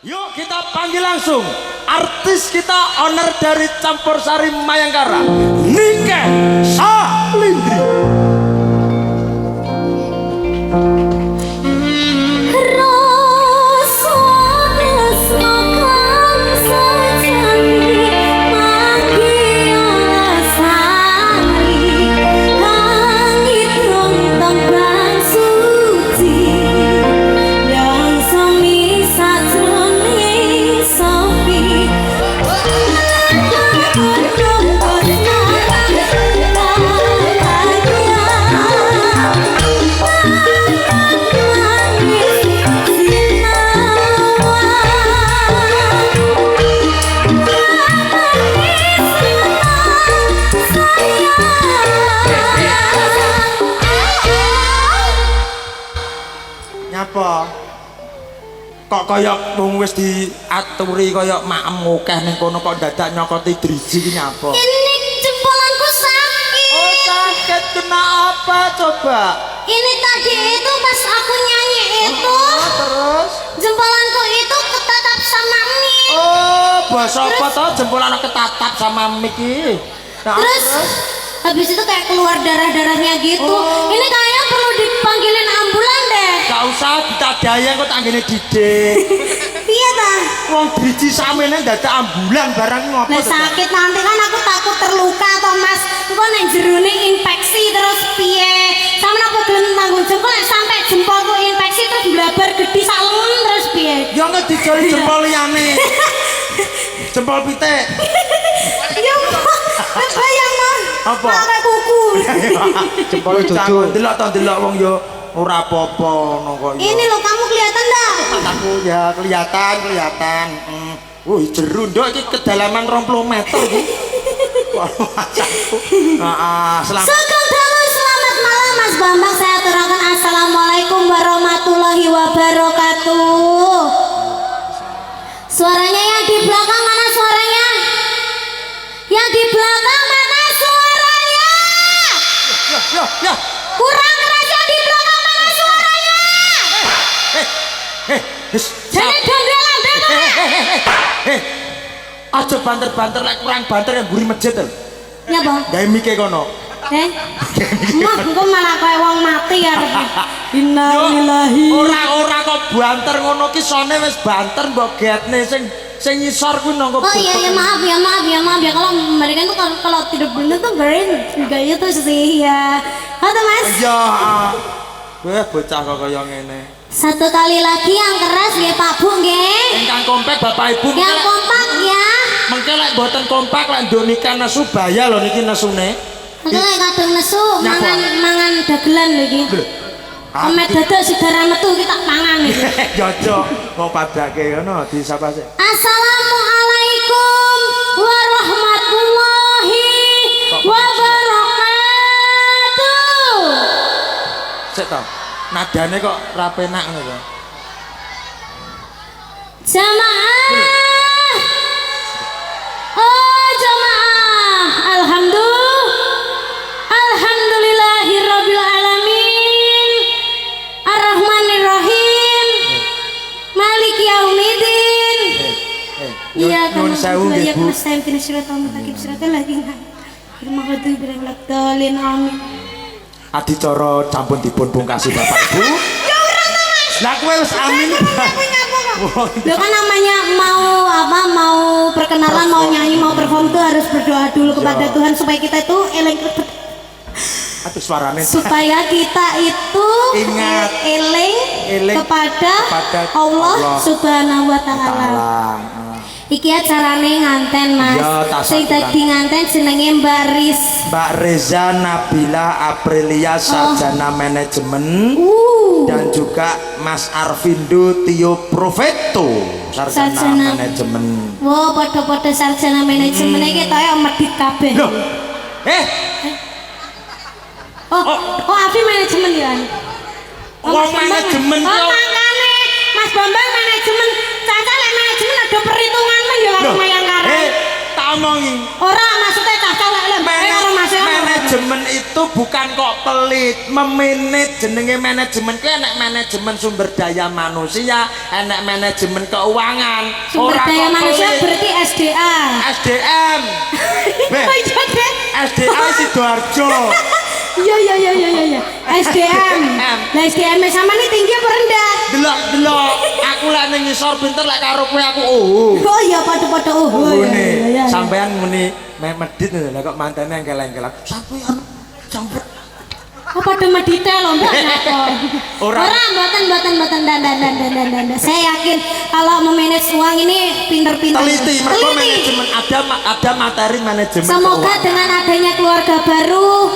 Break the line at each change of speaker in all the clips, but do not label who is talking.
Yuk kita panggil langsung artis kita, owner dari Campur Sari Mayangkara, Nike Salindri. Apa? Kok kaya wong wis diaturi kaya maem ngokeh ning kono kok dadak nyokoti driji ki nyapa?
Ini jempolanku sakit.
Oh, sakit kena apa coba?
Ini tadi itu pas aku nyanyi itu.
Terus?
Jempolanku itu ketatap sama mie.
Oh, basa apa toh jempolan ketatap sama mie ki? Nah,
terus habis itu kayak keluar darah-darahnya gitu. Ini kayaknya perlu dipanggilin ambulan deh.
Gak usah ditadaya kok tanggane didik.
Iya ta?
Wong driji samene dadak ambulan barang ngopo?
Lah sakit nanti kan aku takut terluka toh Mas. Engko nek jerone infeksi terus piye? Sampeyan apa gelem tanggung jempol nek sampai jempolku infeksi terus blabar gedhi sak lengan terus piye?
Ya nek dijoli jempol liyane. Jempol pitik.
Ya bayang Mas.
Apa?
Pakai kuku.
Jempol jujur. Delok to delok wong yo ora apa-apa ngono kok.
Ini loh kamu kelihatan enggak?
Aku ya kelihatan. Jeru nduk iki kedalaman 20 meter iki. Selamat.
Sugeng dalu selamat malam Mas Bambang, saya aturaken assalamualaikum warahmatullahi wabarakatuh. Suaranya yang di belakang mana suaranya? Yang di belakang mana suaranya?
Ya.
Kurang keras yang di belakang mana suaranya? Jangan donggelan
Aja banter-banter lek kurang banter yang mburi masjid to.
Ya, Bang.
Gawe mike kono.
Mah engko malah kaya wong mati ya. Innalillahi.
Ora kok banter ngono ki sone wis banter mbok getne sing ngisor kuwi nangko.
Oh iya maaf ya kalau mereka itu kalau tidak benar tuh gaya tuh sih ya. Halo Mas.
Iya. Bocah kok kaya ngene.
Satu kali lagi yang keras nggih Pak Bu nggih.
Ingkang kompak Bapak Ibu.
Yang kompak ya.
Mengke lek mboten kompak lek ndonikan nesu bahaya lho niki nesune.
Mengke lek kadung nesu mangan dagelan lho iki. Amet dadak sigara metu kita pangan iki.
Cocok mau padake ngono disapa sik.
Assalamualaikum warahmatullahi wabarakatuh.
Sik to. Nadane kok ra penak ngono to.
Jamaah. Oh jamaah. Alhamdulillahirabbil alamin. Arrahmanirrahim. Maliki yaumiddin. Iya kan. Ya Muslim kini siratal mustaqim siratal ladzina an'amta alaihim amin.
Adicara sampun dipun pungkasi Bapak Ibu.
Ya ora to Mas.
Lah kowe wis amin.
Lo kan namanya mau perkenalan, mau nyanyi, mau perform tuh harus berdoa dulu kepada Tuhan supaya kita itu
Aduh suarane.
supaya kita itu
Ingat
eling kepada Allah Subhanahu wa taala. Iki acarane nganten Mas. Sing dadi nganten jenenge Mbak
Reza Nabila Aprilia sarjana manajemen. Dan juga Mas Arvindo Tio Profeto sarjana manajemen.
Wow, padha-padha sarjana manajemen iki kaya medhit kabeh.
Loh.
Oh, Afi manajemen ya.
Manajemen
yo. Makane Mas Bambang manajemen. Caca lek manajemen ada perhitungan men ya karo Mayangkara.
Tak omongi.
Ora maksudnya caca lek karo Mas
manajemen itu bukan kok pelit, memanage. Jenenge manajemen kuwi enek manajemen sumber daya manusia, enek manajemen keuangan.
Sumber daya manusia berarti SDA.
SDM. Beh,
Oh iya deh.
SDA Sidoarjo.
Iya. SDM. Lah SDM sama nih tinggi apa rendah?
Delok, aku lek ning ngisor pinter lek karo kowe aku
Oh iya padha-padha oh.
Ngene, sampean muni medit lho kok mantene engkel-engkel. Sampean sampe
apa ada detail loh mbak orang mboten dan saya yakin kalau memanage uang ini pinter-pinter
teliti manajemen ada materi manajemen
semoga
keuangan.
Dengan adanya keluarga baru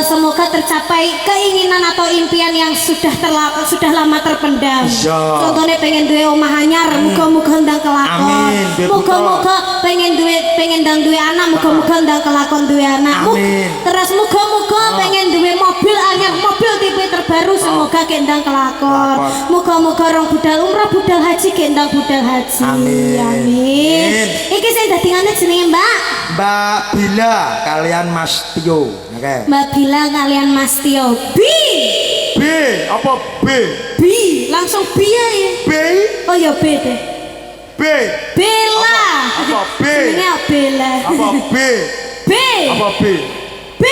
semoga tercapai keinginan atau impian yang sudah lama terpendam. Contohnya pengen duwe omah anyar muga-muga ndang kelakon, muga-muga pengen duwe anak muga-muga ndang kelakon duwe anak. Terus muga-muga pengen duwe mobil anyar, mobil tipe terbaru semoga kendang kelakon. Muga-muga rong budal umrah budal haji kendang budal haji. Amin. Iki sing dadi ngene jenenge Mbak
Bila kalian Mas Tio. Oke.
Mbak Bila kalian Mas Tio. B
apa B?
B langsung B ya.
B?
Oh ya B deh.
B.
Bella.
Apa B?
Jenenge Bella.
Apa B?
B.
Apa B?
B.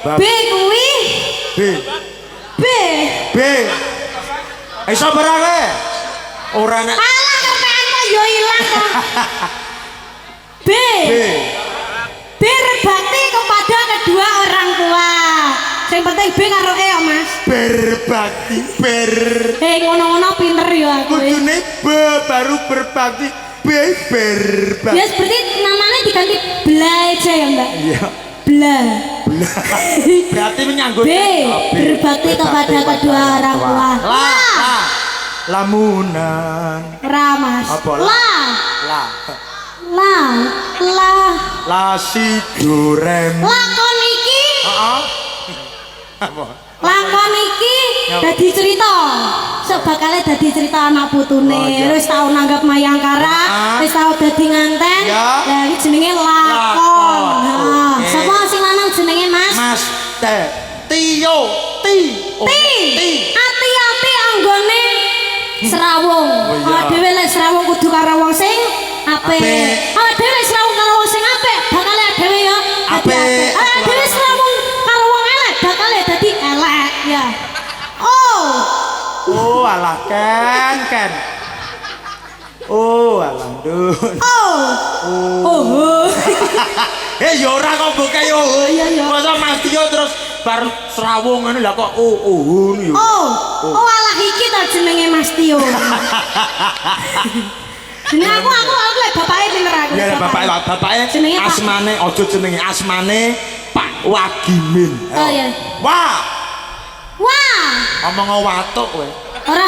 B kuwi
B.
B.
Iso barang ora nek
alah kepean kok yo ilang kok. B. Berbakti kepada kedua orang tua. Yang penting B karo E ya Mas.
Berbakti
Ngono-ngono pinter yo aku.
kudune B baru berbakti B berbakti.
Ya seperti namanya diganti Bla aja ya Mbak.
Iya.
Bla.
Berarti menyangkut
B. Berbakti kepada kedua orang tua.
Lamunan.
Ramas.
Apa? La si do re mi.
Lakon iki.
Heeh. Apa?
Lakon iki dadi cerita. Sebakale dadi cerita anak putune. Wis tau nanggap Mayangkara, wis tau dadi nganten. Lah iki jenenge lakon. Heeh. Sapa sing lanang jenenge Mas?
Mas Tio.
Ati-ati anggone serawung. Awak dhewe lek serawung kudu karo wong sing apik. Awak dhewe serawung karo wong sing apik, bakal dhewe ya apik. Awak dhewe serawung karo wong elek, bakal dadi elek ya.
Oh, alah Ken. Oh, alah Ndun. Ya ora kok mbok yo. Masa Mas Tio terus bar serawung ngene lah kok ngono yo.
Alah iki ta jenenge Mas Tio. Jenenge aku lek bapake pinter aku.
Ya bapake asmane aja jenenge asmane Pak Wagimin.
Oh iya.
Wah. Omong watuk kowe.
Ora.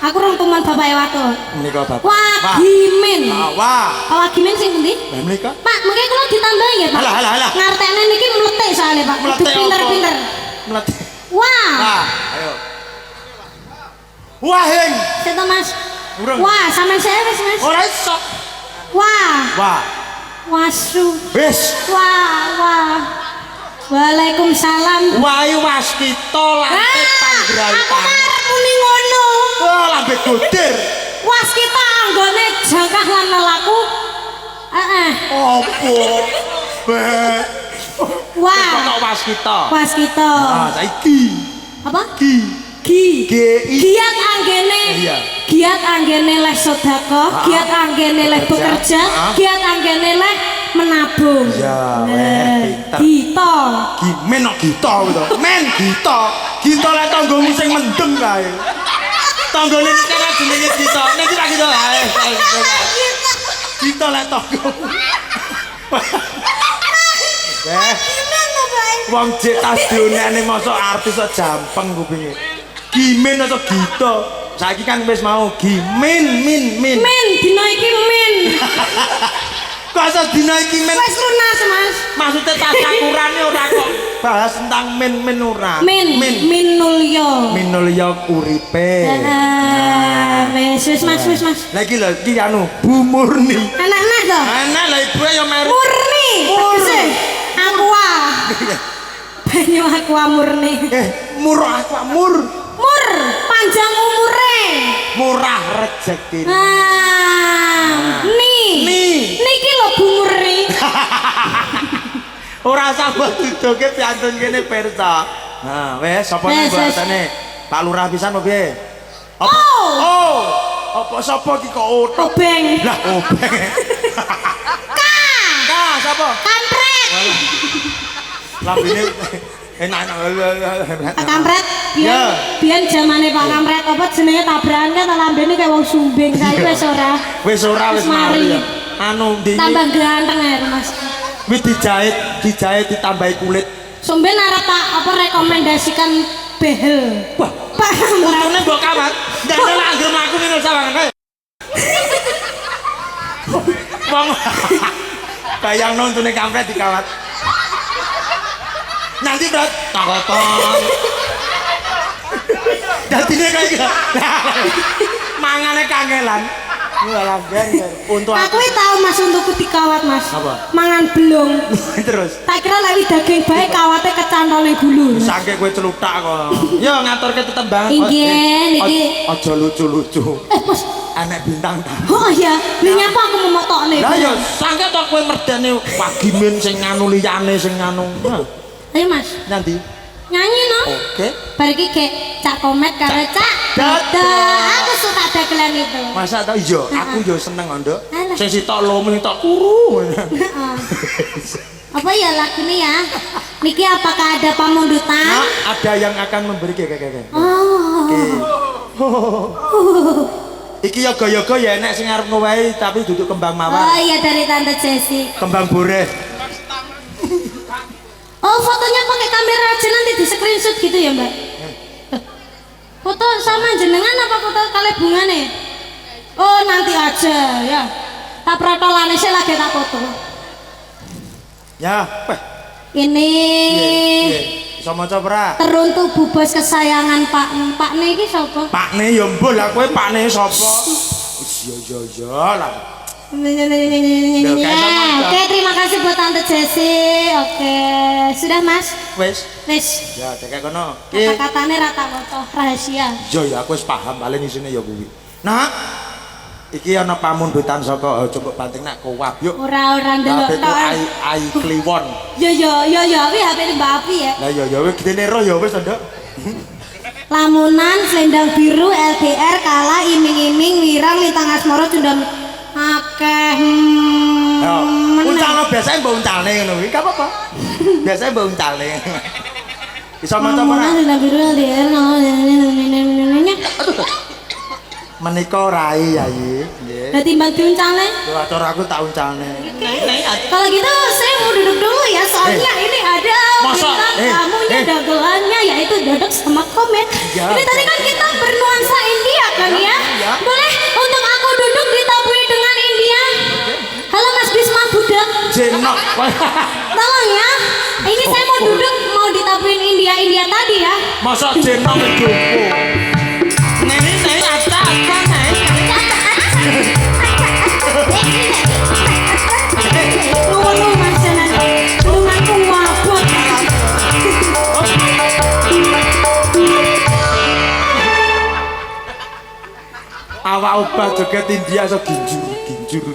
Aku rong teman bapake watuk.
Menika Bapak.
Wagimin.
Wah.
Pak Wagimin sing pundi?
Lah menika.
Pak, mengke kula ditambahi nggih, Pak.
Alah.
Ngartene niki mletik soalnya, Pak. Pinter-pinter.
Mletik.
Wah.
Ayo. Wah, Heng.
Seto Mas.
Urung.
Wah, sampean saya wis, Mas.
Ora iso.
Wah. Wasu.
Wis.
Wah. Waalaikumsalam.
Wayu waskita lantai panggraitan.
Aku arep muni ngono.
Wah, lambe godir.
Waskita anggone jangkah lan lelaku.
Opo?
Wah.
Kok waskita?
Waskita.
Saiki.
Apa?
Gi.
Giat anggene.
Iya.
Giat anggene leh sedekah, giat anggene leh bekerja, giat anggene leh menabung.
Ya, pinter.
Gita.
Men kok gita to. Men gita. Gita lek tanggomu sing mendem kae. Tanggone iki kan jenenge gita. Nek kita gita. Gita lek tanggomu. Wong jek tas donane mosok artis kok jampeng kupinge. Gimin atau gita. Saiki kan wis mau gimin min.
Men dina iki men.
Kok iso dina iki men?
Wis lunas, Mas.
Maksudnya tasakurane ora kok bahas tentang men ora. Minulya uripe.
Wis Mas.
Lah iki lho iki anu Bu Murni.
Anak-anak to?
Anak lha ibu ya mer.
Murni. Aku Banyu aqua murni.
Murah aqua mur.
Mur panjang umure.
Murah rezeki.
Niki lho Bu Murni.
Ora usah mbok duduke piantun kene pirsa. Nah, wis sapa nang buatane? Pak Lurah pisan opo piye? Apa? Oh. Apa sapa iki kok otok?
Obeng.
Lah obeng. Ka sapa?
Kampret.
Lambene enak.
Kampret. Biyen zamane Pak Kampret apa jenenge tabrakan kan lambene kayak wong sumbing. Saiki wis ora.
Wis mari. Anu ndi
tambah ganteng ya Mas.
Wis dijahit ditambahi kulit.
Sumben arep tak apa rekomendasikan behel.
Wah, untune mbok kawat. Ndang anggere mlaku ngene sawangan kae. Wong bayang nontune kampret dikawat. Nanti berat takotong. Dadine kae iki. Mangane kangelan. Walah ben untuk
aku tahu Mas untukku dikawat Mas.
Apa?
Mangan belung.
Terus.
Tak kira lek daging bae kawate kecantole gulu.
Sangke kowe celutak kok. Yo ngaturke tetembangan.
Nggih, niki.
Aja lucu-lucu.
Mas,
Anak bintang tamu.
oh iya, lha nyapa aku memotokne.
Lah yo sangke tok kowe merdane wagimin sing nganu liyane sing nganu.
Ayo Mas.
Nanti.
Nyanyi no.
Oke.
Bar iki Cak Komet karo Cak Dodo. Aku suka dagelan itu.
Masa tau iya, aku yo seneng Nduk.
Alah.
Sing sitok lomo sitok kuru.
Heeh. Apa ya lagune ya? Niki apakah ada pamundutan?
Nah, ada yang akan memberi kayak.
Oh.
Iki ya gaya-gaya ya enek sing arep ngowahi tapi duduk kembang mawar.
Oh iya dari Tante Jessi.
Kembang boreh.
Oh fotonya pakai kamera aja nanti di screenshot gitu ya Mbak? Foto sama jenengan apa foto kali bungane? Oh nanti aja ya. Tak protolane sih lagi tak foto.
Ya,
Ini
iso maca ora?
teruntuk Bu Bos kesayangan Pak niki sapa?
Pakne ya mbul lah kowe pakne sapa? Wis ya lah.
Oke, terima kasih buat Tante Jessi. Oke, sudah Mas?
Wis.
Wis.
Ya, cek kono.
Kata-katane rata foto rahasia.
Ya aku wis paham paling isine ya kuwi. Nah, iki ana pamundutan saka coba banting nak kowab yuk.
Ora ndelok tok.
Ai kliwon.
Ya wi HP Mbak Api ya.
Lah ya wis gedene ro ya wis Nduk.
Lamunan selendang biru LDR kalah iming-iming wirang lintang asmara cundam akeh.
Ya, uncalno biasane mbok uncalne ngono kuwi, gak apa-apa. Biasane mbok uncalne. Iso maca ora?
Selendang biru LDR
Menika rai yayi, nggih.
Lah timbang diuncalne.
Lho atur aku tak uncalne.
Kalau gitu saya mau duduk dulu ya soalnya ini ada bintang tamunya dagelannya yaitu Dodok sama Komet. Ini tadi kan kita bernuansa India kan ya? Boleh untuk aku duduk ditaburi dengan India? Halo Mas Bisma Budak.
Jenok.
Tolong ya. Ini saya mau duduk mau ditaburin India tadi ya.
Masa jenok ngejopo. Nene acak
Nuwun Mas Janan. Lunganku wabot.
awak obah joget India so ginjur.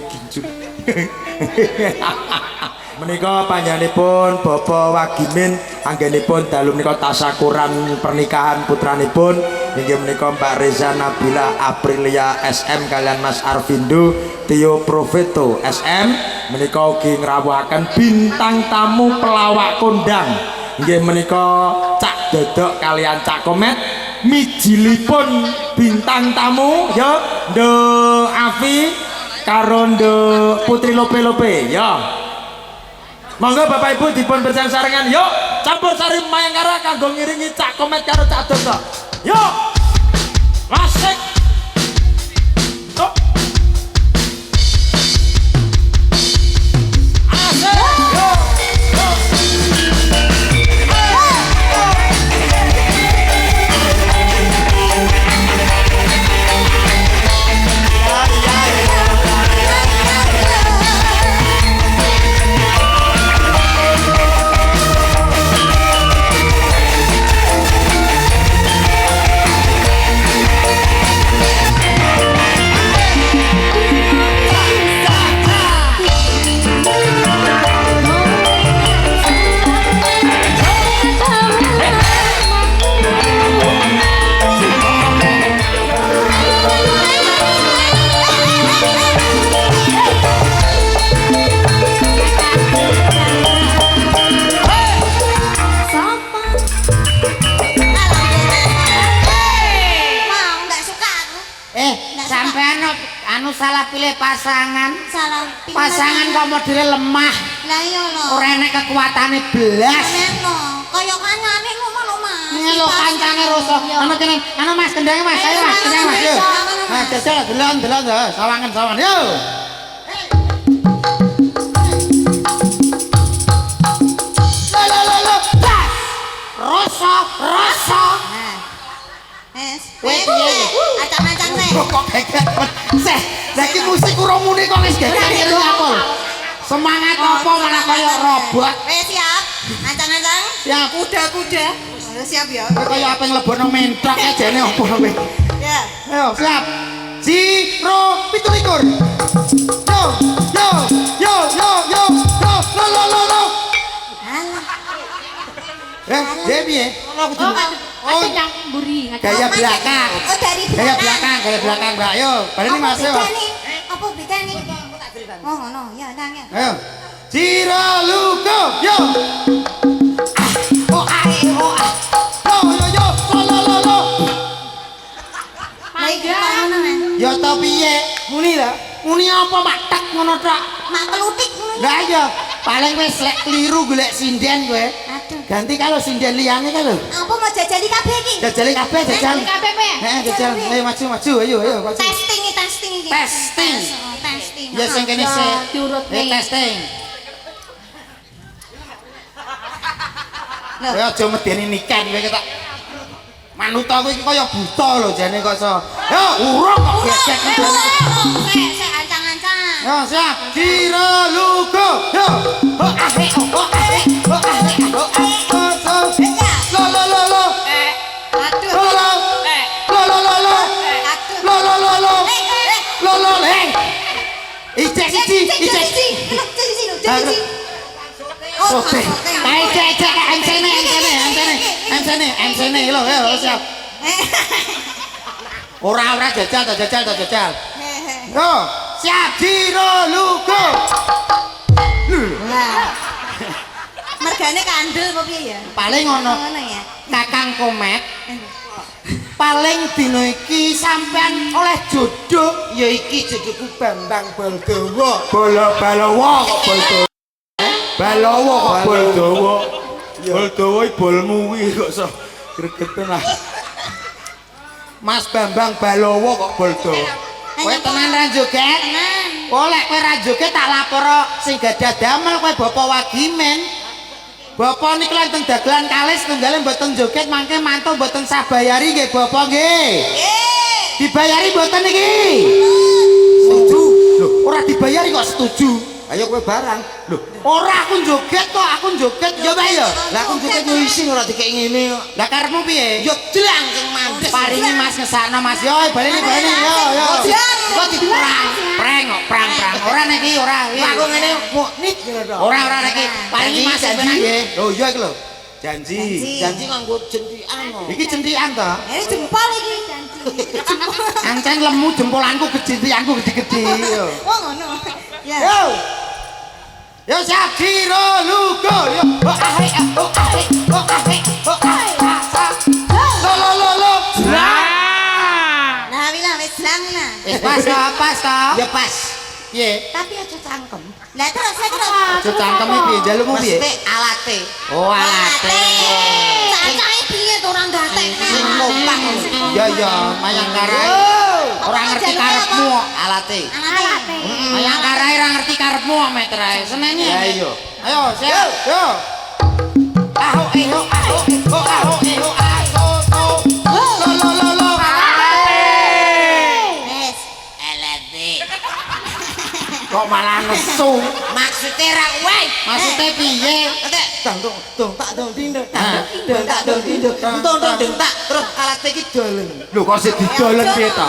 Menika panjenenganipun Bapak Wagimin anggenipun dalu menika tasyakuran pernikahan putranipun inggih menika Mbak Reza Nabila Aprilia SM kalian Mas Arvindo Tio Profeto SM menika ugi ngrawuhaken bintang tamu pelawak kondang inggih menika Cak Dodok kalian Cak Komet mijilipun bintang tamu ya Ndo Afi karo Ndo Putri Lope ya. Monggo Bapak Ibu dipun bersang-sarengan yuk campur sari mayangkara kanggo ngiringi Cak Komet karo Cak Dodok. Yuk. Wasik.
anu salah pilih pasangan.
Salah.
Pasangan kok modele lemah.
Lah iya lho.
Ora enek kekuatane blas.
Menno, kaya kancane lumah-lumah.
Ini lho kancane rusuh. Anu kene, anu Mas kendangnya Mas, ayo Mas, kendang Mas. Yo. Nah, jajal delon sawangan yo. Rasa.
Wes piye? Acang-acang teh.
Kok geget. Seh, saiki musik urung-muni kok wis geget lho aku. Semangat apa malah kaya robot.
Wes siap. Acang-acang.
Siap.
Kuda-kuda. Siap ya.
Kaya apa yang lebono mentrok jane apa kowe.
Ya.
Ayo, siap. 0 17. Yo. Lo. Dia piye?
Oh, yang mburi.
Gaya belakang.
Oh, dari
Gaya belakang, Mbak. Ayo, baleni Mas yo.
Apa bedane? Oh, ngono. Ya, ndang ya.
Ayo. Cira luko, yo. Oh, yo. Lo. Ya ta piye? Muni lho. Muni apa mak tek ngono tok?
Mak kelutik ngono.
Lah iya, paling wis lek kliru golek sinden kowe.
Aduh.
Ganti kalau sinden liyane kan lho.
Apa mau jajali kabeh iki?
Jajali kabeh jajal.
Jajali kabeh pe.
Jajal. Ayo maju, ayo. Maju.
Testing iki.
Testing.
Testing.
Ya sing kene sik. Testing. Ya aja medeni niken kowe ketok. Manut aku iki kaya buta lho jane kok iso. Yo, urung kok gesek ngene.
Sik ancang-ancang.
Yo, siap. Cira lugo. Yo. Lo. Lo. Ijek siji. Oke. Cek MC-ne lho, yo siap. Ora jajal. Yo, siap. Cira lugo.
Lah. Mergane kandel apa piye ya?
Paling ngono.
Ngono ya.
Kakang Komet. Paling dina iki sampean oleh jodoh ya iki jodohku Bambang Baldawa.
Balawa kok Baldawa. Balawa kok Baldawa. Baldawa iki bolmu kuwi kok iso gregeten lah.
Mas Bambang Balawa kok Baldawa. Kowe tenan ra joget?
Tenan.
Oleh kowe ra joget tak laporo sing gadah damel kowe Bapak Wagimen. Bapak niku lan teng dagelan kalis tunggale mboten joget mangke mantu mboten sah bayari nggih Bapak nggih.
Nggih.
Dibayari mboten iki? Setuju. Loh, ora dibayari kok setuju.
Ayo kowe barang.
Loh, ora aku joget kok, aku joget yo bae yo.
Lah aku joget yo isin ora dikek ngene kok.
Lah karepmu piye?
Yo jlang sing mandek.
Paringi Mas ngesakno Mas yo, baleni yo. Kok diprang kok prang. Ora nek iki ora.
Aku ngene muknit ngono to.
Ora nek iki paringi Mas
nggih. Lho iya iki lho. Janji.
Janji
nganggo jentikan kok.
Iki centikan to.
Ini jempol iki janji.
Ancen lemu jempolanku gede-gedeanku gede-gede yo.
Oh ngono. Ya.
Yo siap Cira lugo yo. Lo.
Nah, wis lang nah.
Pas toh? Ya pas. Piye?
Tapi aja cangkem. Lah terus
Aja cangkeme piye? Jalukmu piye?
alate.
Oh, alate.
Cacahe piye to ora gatekne.
Sing numpang. Ya, mayang karai. Ora ngerti karepmu alate.
Alate.
Mayang karai ora ngerti karepmu mek terae. Senene.
Ya iya.
Ayo, siap. Yo. Aho. Lo.
Wes.
Alate. Kok malah nesu? Maksudnya ra wae. Maksudnya piye?
Dong tak terus alat iki dolen. Lho kok sik didolen piye to?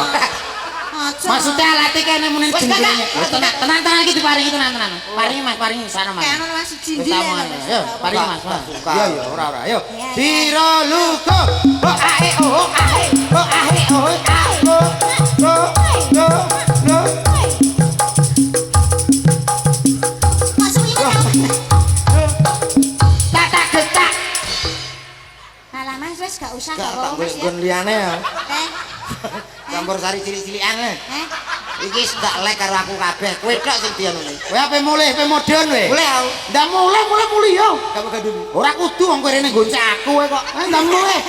Maksudnya alatnya kene muni jenenge. Tenang iki diparingi tenan. Paringi Mas, paringi sana Mas.
Kayak Mas siji
Yo, paringi Mas.
Iya ya ora yo.
Cira lugo. Tak getak.
Alah Mas wis gak usah
Gak
kok Mas ya.
gon liyane ya.
Eh.
Campur sari cilik-cilikan.
Eh.
Iki gak lek karo aku kabeh. Kowe tok sing dianune.
Kowe ape mulih, ape modern kowe?
Mulih aku.
Ndak mulih yo.
Kamu gandum.
Ora kudu wong kowe rene gonceng aku kowe kok. Ndak mulih.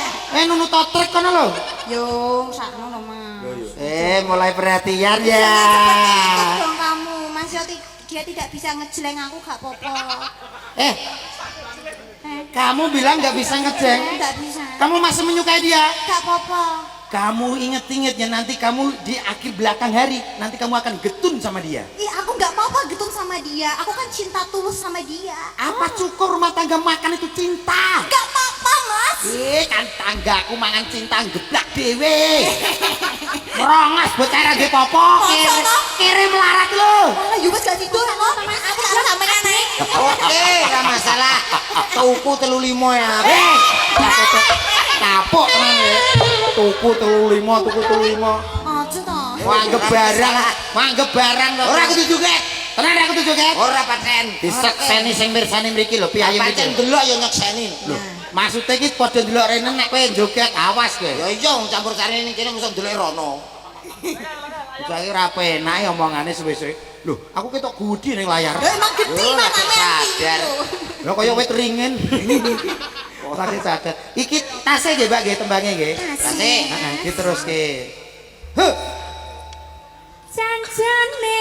Nunut totrek kono lho.
Yo, sakno lho, Mas.
Mulai perhatian ya.
Cepet dong kamu, Mas yo dia tidak bisa ngejeleng aku gak apa-apa.
Kamu bilang nggak bisa ngejeng.
Enggak bisa.
Kamu masih menyukai dia.
Gak apa-apa.
Kamu inget-inget ya nanti kamu di akhir belakang hari nanti kamu akan getun sama dia.
Ih, aku nggak apa-apa gitu sama dia. Aku kan cinta tulus sama dia.
Apa cukur rumah tangga makan itu cinta?
Gak apa-apa, Mas.
Kan tanggaku mangan cinta geblak dewe. Merongas bocah di popok. Kirim larat lo.
Malah Yubes gak tidur kok. Aku tak sama naik.
Oke, gak masalah. Tuku 35 ya.
Kapok tenan ya. Tuku 35, tuku 35.
Aja toh.
Wanggep barang kok.
Ora kudu joget.
Tenan aku tuh joget.
Ora paten.
Disekseni sing mirsani mriki lho piye
Pancen delok ya nyekseni.
Lho, maksudnya iki padha ndelok rene nek kowe joget awas kowe.
Ya iya wong campur sari ning kene mesti ndelok rono.
Saiki ora penak ya omongane suwe-suwe. Lho, aku ketok gudi ning layar.
Emang gede
Ora
mana
sadar.
Lho kaya wit ringin. Ora sadar. Iki tase nggih, Mbak nggih tembange nggih.
Tase.
Heeh, diteruske.
Janjane.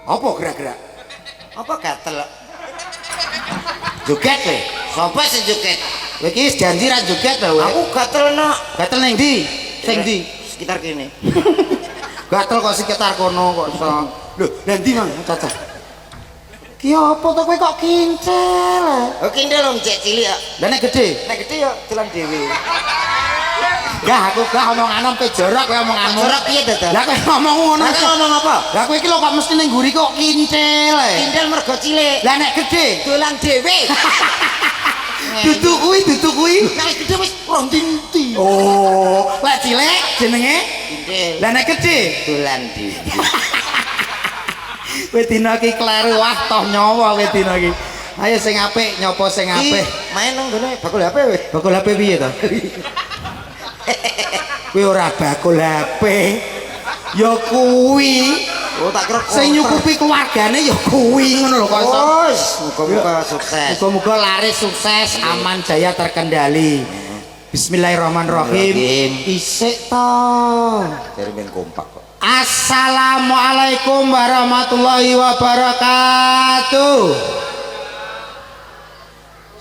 Apa gerak-gerak?
Apa gatel?
Joget kowe.
Sopo sing joget?
Kowe iki janji ra joget to.
Aku gatel no.
gatel ning ndi? Sing ndi?
Sekitar kene.
Gatel kok sekitar kono kok iso. Lho, lha ndi Mang? Caca. Ki apa to kowe kok kincel?
Oke ndel om cek cilik ya.
Lah nek gedhe?
Nek gede ya dolan dhewe.
Gah aku gak omong pe jorok kowe omong anu.
Jorok piye dadak?
Lah kowe ngomong ngono.
Lah ngomong apa?
Lah kowe iki lho kok mesti ning nguri kok kincel.
Kindel mergo cilik.
Lah nek gedhe?
Dolan dhewe.
Dudu kuwi.
Nek gede wis rong dinti.
Oh, lek cilik jenenge?
Kindel.
Lah nek gedhe?
Dolan dhewe.
Kowe dina iki kleru wah toh nyawa kowe dina iki. Ayo sing apik nyopo sing apik.
Main nang ngene bakul HP wis.
Bakul HP piye to? Kowe ora bakul HP. Ya kuwi.
Oh tak kira
Sing nyukupi keluargane ya kuwi ngono lho kok iso.
Wis, muga-muga sukses.
Muga-muga laris sukses, aman jaya terkendali. Bismillahirrahmanirrahim. Isik to.
Dari men kompak kok.
Assalamualaikum warahmatullahi wabarakatuh.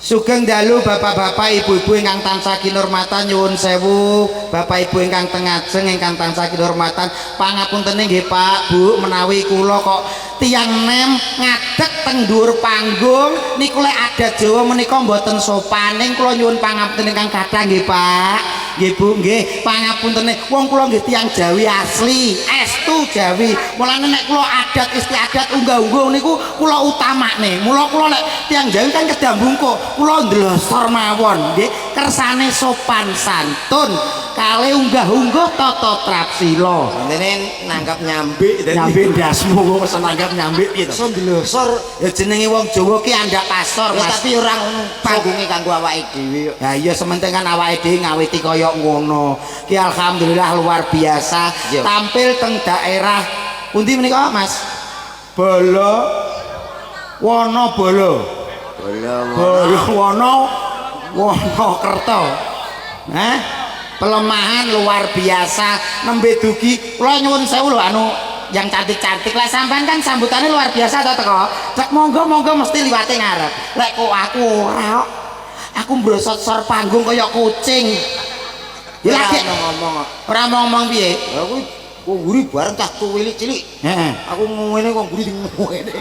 Sugeng dalu bapak-bapak ibu-ibu ingkang tansah kinurmatan nyuwun sewu, bapak ibu ingkang teng ajeng ingkang tansah kinurmatan pangapunten nggih Pak Bu menawi kula kok tiyang nem ngadeg teng dhuwur panggung niku lek adat Jawa menika mboten sopan ning kula nyuwun pangapunten ingkang kathah nggih Pak. Nggih Bu nggih pangapuntene wong kula nggih tiyang Jawi asli estu Jawi mulane nek kula adat istiadat unggah-ungguh niku kula utamakne mula kula lek tiyang Jawi kan kedang bungkuk kula ndlosor mawon nggih kersane sopan santun kalih unggah-ungguh tata trapsila
Ndene nanggap nyambik
nyambik ndasmu kok nanggap nyambik piye to
iso ndlosor
ya jenenge wong Jawa ki andak pasor
ya
Mas
tapi ora ngono panggunge kanggo awake dhewe.
ya iya sementing kan awake dhewe ngawiti kaya ngono ki alhamdulillah luar biasa
Yo.
tampil teng daerah pundi menika Mas Bolo Wono Wonokerto pelemahan luar biasa nembe dugi kula nyuwun sewu lho anu yang cantik-cantik lah sampean kan sambutannya luar biasa to teko cek monggo mesti liwate ngarep lek kok aku ora kok aku mbrosot sor panggung kaya kucing ya lagi
ngomong.
ora ngomong piye
Aku kok nguri bareng cah cilik.
heeh
Aku ngene kok nguri ngene.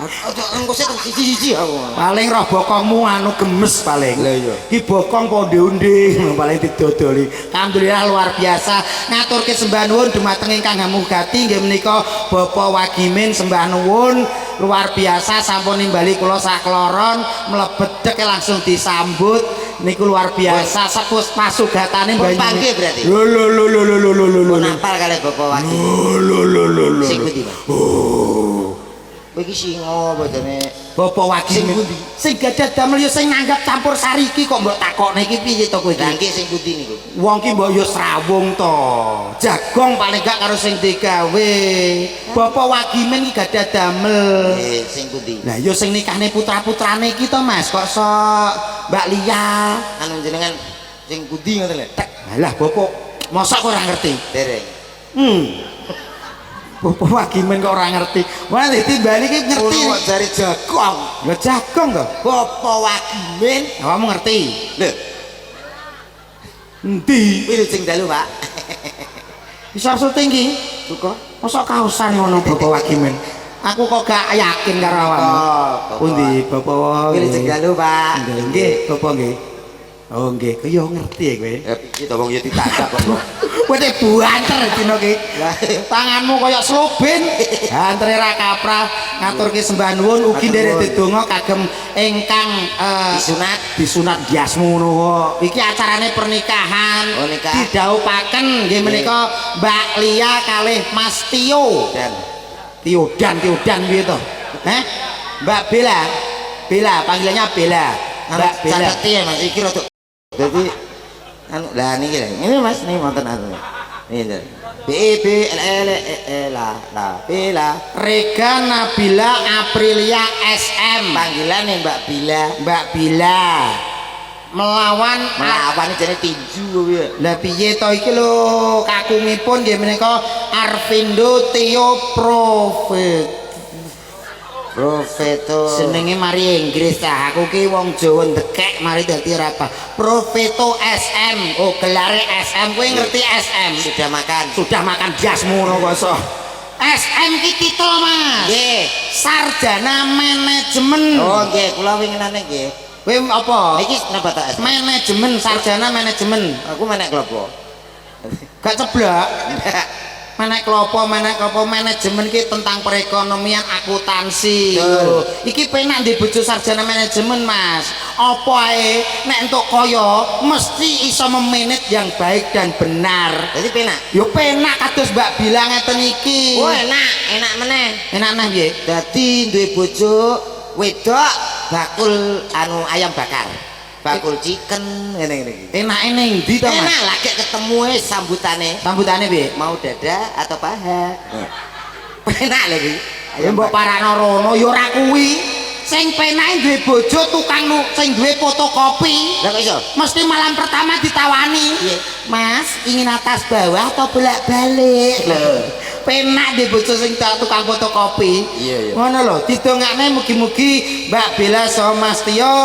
Aja engko sik siji-siji aku.
paling roh bokongmu anu gemes paling
Lah iya.
ki bokong ponde-onde paling didodoli alhamdulillah luar biasa ngaturke sembah nuwun dumateng ingkang hamugati nggih menika Bapak Wagimin sembah nuwun luar biasa sampun nimbali kula sakloron mlebet langsung disambut niku luar biasa sakus pasugatane
Pun
banyu
panggih berarti.
lho
Napal kali Bapak Waki.
lho
Sing pundi, Pak? Kowe iki singa bojone.
Bapak Waki
Sing pundi?
sing gadah damel ya sing nanggap campur sari iki kok mbok takokne iki piye to kowe
Lah
iki
nggih sing pundi niku?
wong ki mbok yo srawung to jagong paling gak karo sing digawe Bapak Wagimen iki gadah damel
Sing pundi?
lah yo sing nikahne putra-putrane iki to Mas kok sok Mbak Lia
Anu jenengan sing pundi ngoten lho. Tek
alah Bapak mosok kok ora ngerti
dereng.
Bapak Wagimen kok ora ngerti wah ditimbali ki ngerti
Kulo kok jari jagong.
lho jagong to
Bapak Wakimin.
awakmu ngerti
Lho,
endi
kuwi sing dalu, Pak.
bisa syuting ki
Suka?
mosok kausan ngono Bapak Wagimen aku kok gak yakin karo awakmu pundi Bapak
Kuwi sing dalu, Pak.
nggih Bapak nggih oh nggih kowe yo ngerti ya kowe
Ya piye to wong ya ditangkap kok.
kowe te buanter dino ki tanganmu kaya sloben antre ra kaprah ngaturke sembah nuwun ugi nderek dedonga kagem ingkang disunat biasmu ngono kok iki acarane pernikahan
Oh, nikah.
didhaupaken nggih menika Mbak Lia kalih Mas Tio
Dan
Tiodan piye to Mbak Bella panggilannya Bella Mbak Bella
catet ya Mas iki rada dadi anu lah niki lho. Ini Mas nih wonten anu. Ini lho. B B L L E la Bella.
Rega Nabila Aprilia SM
Panggilane Mbak Bila.
Mbak Bila melawan
Melawan jane tinju kuwi.
lah piye to iki lho kakungipun nggih menika Arvindo Tio
Profeto.
jenenge mari Inggris ta aku ki wong Jawa ndekek mari dadi ora apa Profeto SM oh gelare SM kowe ngerti SM
Sudah makan.
sudah makan jasmu ngono kok SM ki titel Mas
Nggih.
sarjana manajemen
Oh nggih, kula winginane nggih.
kowe apa
Iki napa tak?
manajemen sarjana manajemen
Aku menek klopo.
gak ceblak menek klopo manajemen ki tentang perekonomian akuntansi
Betul.
iki penak di bojo sarjana manajemen Mas apa ae nek entuk kaya mesti iso memanage yang baik dan benar
Jadi penak.
yo penak kados Mbak bilang ngeten iki
Oh enak meneh.
enak nah piye
Dadi duwe bojo wedok bakul anu ayam bakar. Bakul chicken ngene-ngene iki.
enake ning ndi to Mas
Enak lah kayak ketemu sambutane.
sambutane piye
Mau dada atau paha? Enak lho iki.
ya mbok parano rono yo ora kuwi sing penake duwe bojo tukang sing duwe fotokopi
Lah kok iso?
mesti malam pertama ditawani
Iya.
Mas ingin atas bawah atau bolak balik loh penak di bojo sing tukang fotokopi
Iya.
ngono lho didongakne mugi-mugi Mbak Bella sama Mas Tio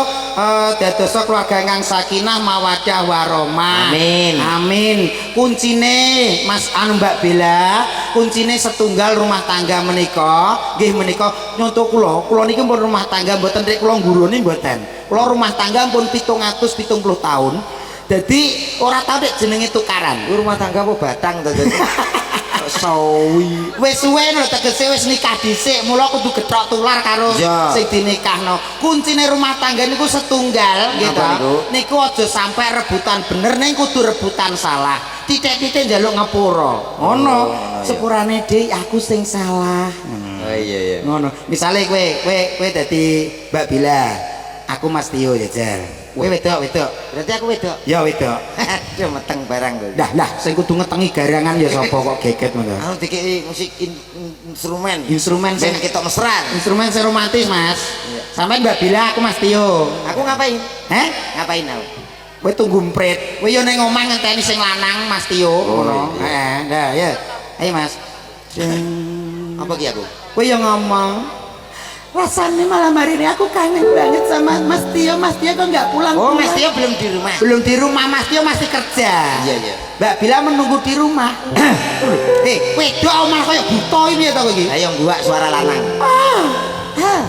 dadosa keluarga ingkang sakinah mawaddah warahmah
Amin.
amin kuncine Mas Mbak Bella kuncine setunggal rumah tangga menika nggih menika nyonto kula niki pun rumah tangga mboten rek kula nggurune mboten kula rumah tangga pun 770 tahun jadi ora tau nek jenenge tukaran
Rumah tangga apa batang to dadi? Sawi.
wis suwe lho tegese wis nikah dhisik mula kudu gethok tular karo
Iya.
sing dinikahno kuncine rumah tangga niku setunggal gitu
Apa
niku aja sampe rebutan bener ning kudu rebutan salah titik-titik njaluk ngepura ngono
iya.
sepurane Dik aku sing salah
Oh iya.
ngono misale kowe dadi Mbak Bila aku Mas Tio jajal kowe wedok
Berarti aku wedok.
ya wedok
Aduh meteng barang lho.
lah sing kudu ngetengi garangan ya sapa kok geget ngono
Anu dikeki musik instrumen.
instrumen
Ben
sing
ketok mesra.
instrumen sing romantis Mas sampean Mbak Bila aku Mas Tio
Aku ngapain?
Ngapain aku kowe tunggu mprit kowe yo ning omah ngenteni sing lanang Mas Tio ngono heeh nah ya ayo Mas
Apa ki aku?
kowe yo ngomong rasanya malam hari ini aku kangen banget sama Mas Tio kok nggak pulang
Oh, Mas Tio belum di rumah.
belum di rumah Mas Tio masih kerja
Iya.
Mbak Bila menunggu di rumah wedok omah kaya buta ini ya tau iki
Ayo buak suara lanang.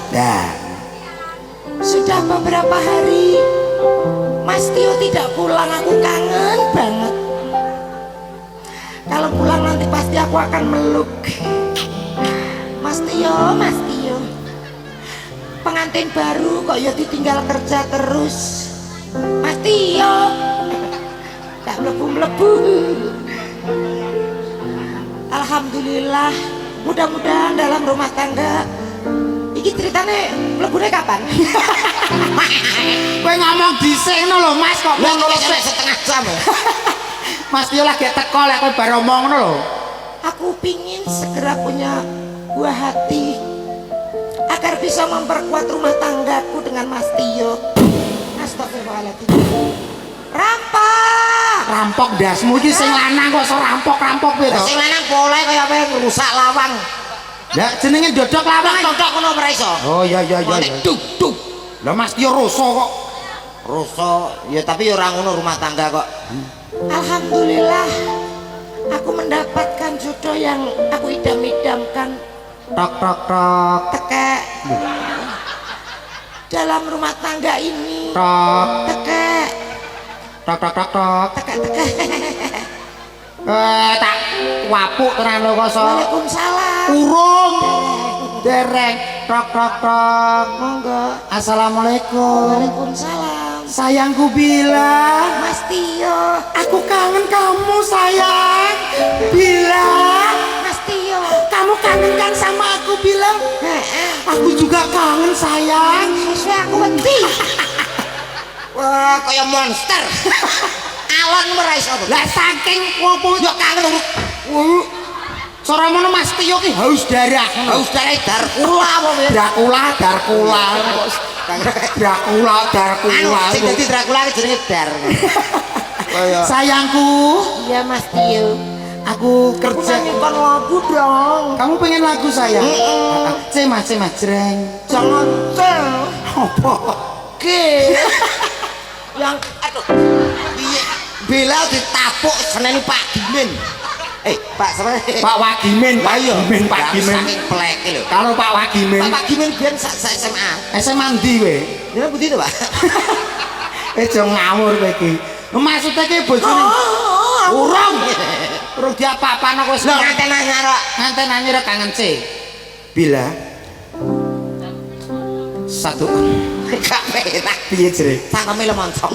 nah
Sudah beberapa hari Mas Tio tidak pulang, aku kangen banget. Kalau pulang nanti pasti aku akan meluk. Mas Tio, pengantin baru kok ya ditinggal kerja terus. Mas Tio gak mlebu-mlebu. Alhamdulillah, mudah-mudahan dalam rumah tangga iki ceritane mlebune kapan?
Kowe ngomong dhisik lho Mas kok
Lah
ngono
kok
sik.
setengah jam ya?
Mas Tio lagi teko lek kowe bar omong ngono lho.
Aku pingin segera punya buah hati agar bisa memperkuat rumah tanggaku dengan Mas Tio. Astagfirullahaladzim.
Rampok dasmu iki sing lanang kok iso rampok-rampok kowe to.
Sing lanang pole kaya apa ngrusak lawang.
Lah jenenge dodok lawang.
Tontok ngono ora iso.
Oh iya iya iya.
Duk duk.
Lah Mas Tio roso kok.
Roso, ya tapi ora ngono rumah tangga kok.
Alhamdulillah, aku mendapatkan jodoh yang aku idam-idamkan.
Tok tok tok.
Tekek. Dalam rumah tangga ini.
Tok
Tekek.
tok tok tok tok.
Tekek-tekek.
Tak wapuk tenan lho kok.
Waalaikumsalam.
Urung. Dereng. Tok tok tok.
Monggo.
Assalamualaikum.
Waalaikumsalam.
Sayangku bilang,
Mas Tio.
aku kangen kamu sayang. Bilang,
Mas Tio.
kamu kangen kan sama aku bilang. Aku juga kangen sayang.
Sesuai aku wedi.
Wah, kaya monster. Alon ora iso.
Lah saking ngopo
Yo kangen urut.
Sora mono Mas Tio ki haus darah.
Haus darah Darkula apa ya?
Dracula, Dracula. Dracula, Dracula.
Sing dadi Dracula ki jenenge Dar. Kaya
Sayangku,
Iya Mas Tio.
aku
Aku
kerja.
nyanyikan lagu dong.
Kamu pengen lagu sayang? Cema jreng.
Jangan cel.
Apa?
Ke.
yang aduh. Piye? Bela ditapuk seneni Pak Gimin. Pak sampe
Pak Wagimin, Pak
iya,
Gimin, Pak Gimin.
saking pleke lho.
Kalau Pak Wagimin,
Pak Gimin biyen sak SMA.
SMA ndi we?
Dene pundi to, Pak?
Aja ngawur kowe iki. Maksudnya ki bojone urung. Urung diapa-apano kowe
Lho nganten anyar kok.
nganten anyar kangen C. Bila satu
Gak penak.
piye jere?
Cangkeme lemoncong.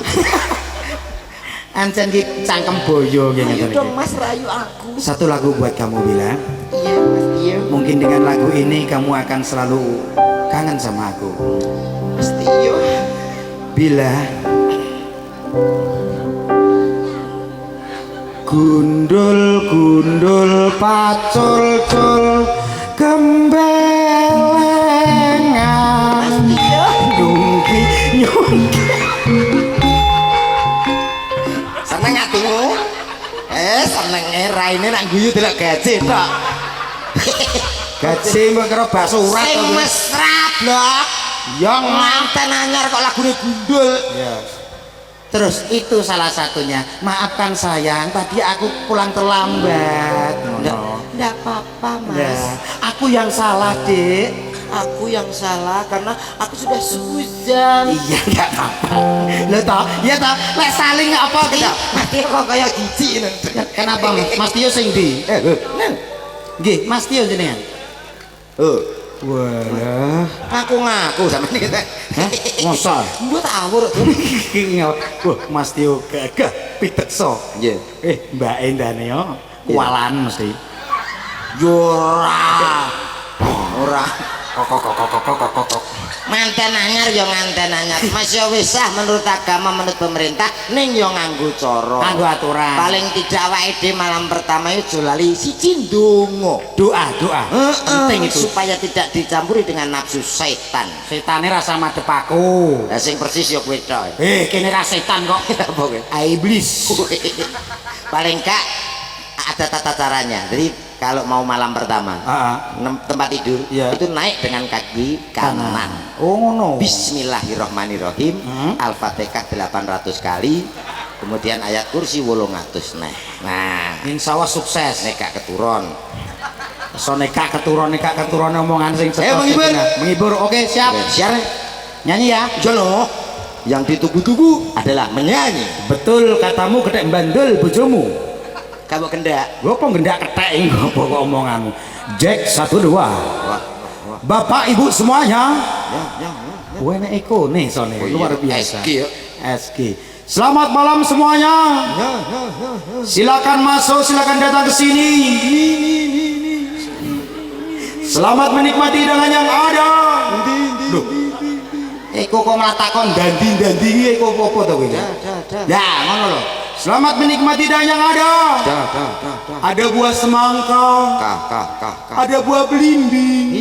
Ancen ki cangkem boyo ki
Ayo
ngeten
dong
iki.
Mas rayu aku.
Satu lagu buat kamu Bila.
Iya Mas Tio.
Mungkin dengan lagu ini kamu akan selalu kangen sama aku.
Mas Tio.
Bila gundul-gundul pacul-cul gembelengan nyungki nyungki.
Seneng atumu? Senenge raine nak guyu delok gaji tok.
Gaji mbok kira basurat
Sing
to kowe?
mesra blok.
Ya
Nganten anyar kok lagune gundul.
ya. Terus itu salah satunya. Maafkan sayang, tadi aku pulang terlambat.
Enggak apa-apa Mas.
Ya, aku yang salah, Dik.
Aku yang salah karena aku sudah suzan.
Iya, enggak apa-apa. Lo tau, iya tau, lek saling nggak apa kita.
Mas Tio kok kaya giji ngono.
Kenapa Mas Tio sing ndi? Nggih, Mas Tio jenengan. Walah,
Ngaku-ngaku sampeyan iki.
hah? Mosok.
Mbok tak awur.
Wah, Mas Tio gagah pitekso.
Nggih.
Mbak Endane yo kualan mesti.
Yo ora. Ora.
Kok.
Manten anyar yo nganten anyar. Mas yo wis sah menurut agama menurut pemerintah ning yo nganggo cara.
Nganggo aturan.
Paling tidak awake dhewe malam pertama itu aja lali siji ndonga.
Doa. Penting itu.
Supaya tidak dicampuri dengan nafsu setan.
Setane rasa madhep aku.
Lah sing persis yo kowe tok.
Kene ra setan kok.
Apa kowe?
Iblis.
Paling gak ada tata caranya. Jadi kalau mau malam pertama tempat tidur
Iya.
itu naik dengan kaki kanan.
Oh ngono.
Bismillahirrahmanirrahim. Al-Fatihah 800 kali. Kemudian ayat kursi 800 neh. Nah,
Insya Allah sukses.
nek gak keturun.
So nekak keturun omongan sing cetok.
Menghibur.
Menghibur. Oke, siap.
Siar.
Nyanyi ya.
Jono. Yang ditunggu-tunggu adalah menyanyi.
Betul katamu gedek bandel bojomu.
Kamu kendak.
Gua kok ngendak ketek kok omonganmu. Jack 1 2.
Wah, wah.
Bapak Ibu semuanya. Gue nek eko nih sone luar biasa. SG. Selamat malam semuanya. Silakan masuk, silakan datang ke sini. Selamat menikmati hidangan yang ada. Loh. Eko kok malah takon dandi eko apa to kowe? Ya, ngono lho. Selamat menikmati hidangan yang ada. Ada buah semangka. Ada buah belimbing.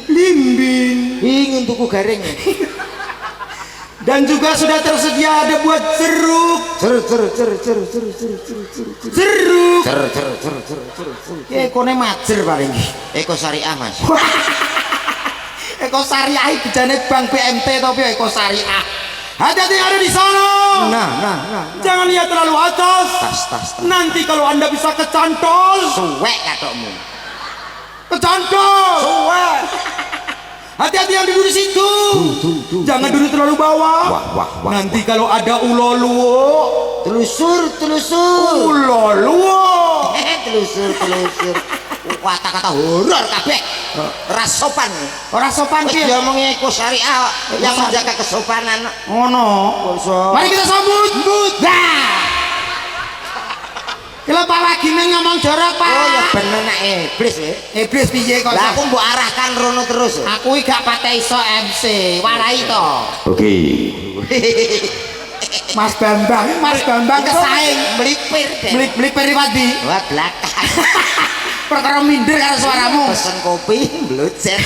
Limbing
tuku garing.
Dan juga sudah tersedia ada buat jeruk. Jeruk. Eko ne majer paling.
Eko Syariah Mas.
Eko Syariah bejane Bank BMT tapi Eko Syariah. Hati-hati ada di sana.
Nah.
Jangan lihat terlalu atas.
Tas.
Nanti kalau Anda bisa kecantol.
Suwek katokmu.
Kecantol.
Suwek.
Hati-hati yang duduk di situ. Jangan duduk terlalu bawah.
Wah.
Nanti kalau ada uloluo,
Telusur.
uloluo.
Telusur. Kata-kata horor kabeh. Rasopan.
Orang sopan
Wis
ki.
diomongi Eko Syariah yang menjaga kesopanan.
Ngono. Mari kita sambut. Dah. Kalau Pak Wagimen ngomong jorok, Pak.
Oh ya bener nek iblis we.
Iblis piye kok?
Lah aku mbok arahkan rono terus.
Aku iki gak pate iso MC. Warai to.
Oke.
Mas Bambang kesaing.
Melipir deh.
Beli periwadi.
Wah belakang.
Perkara minder karo suaramu.
Pesen kopi blucet.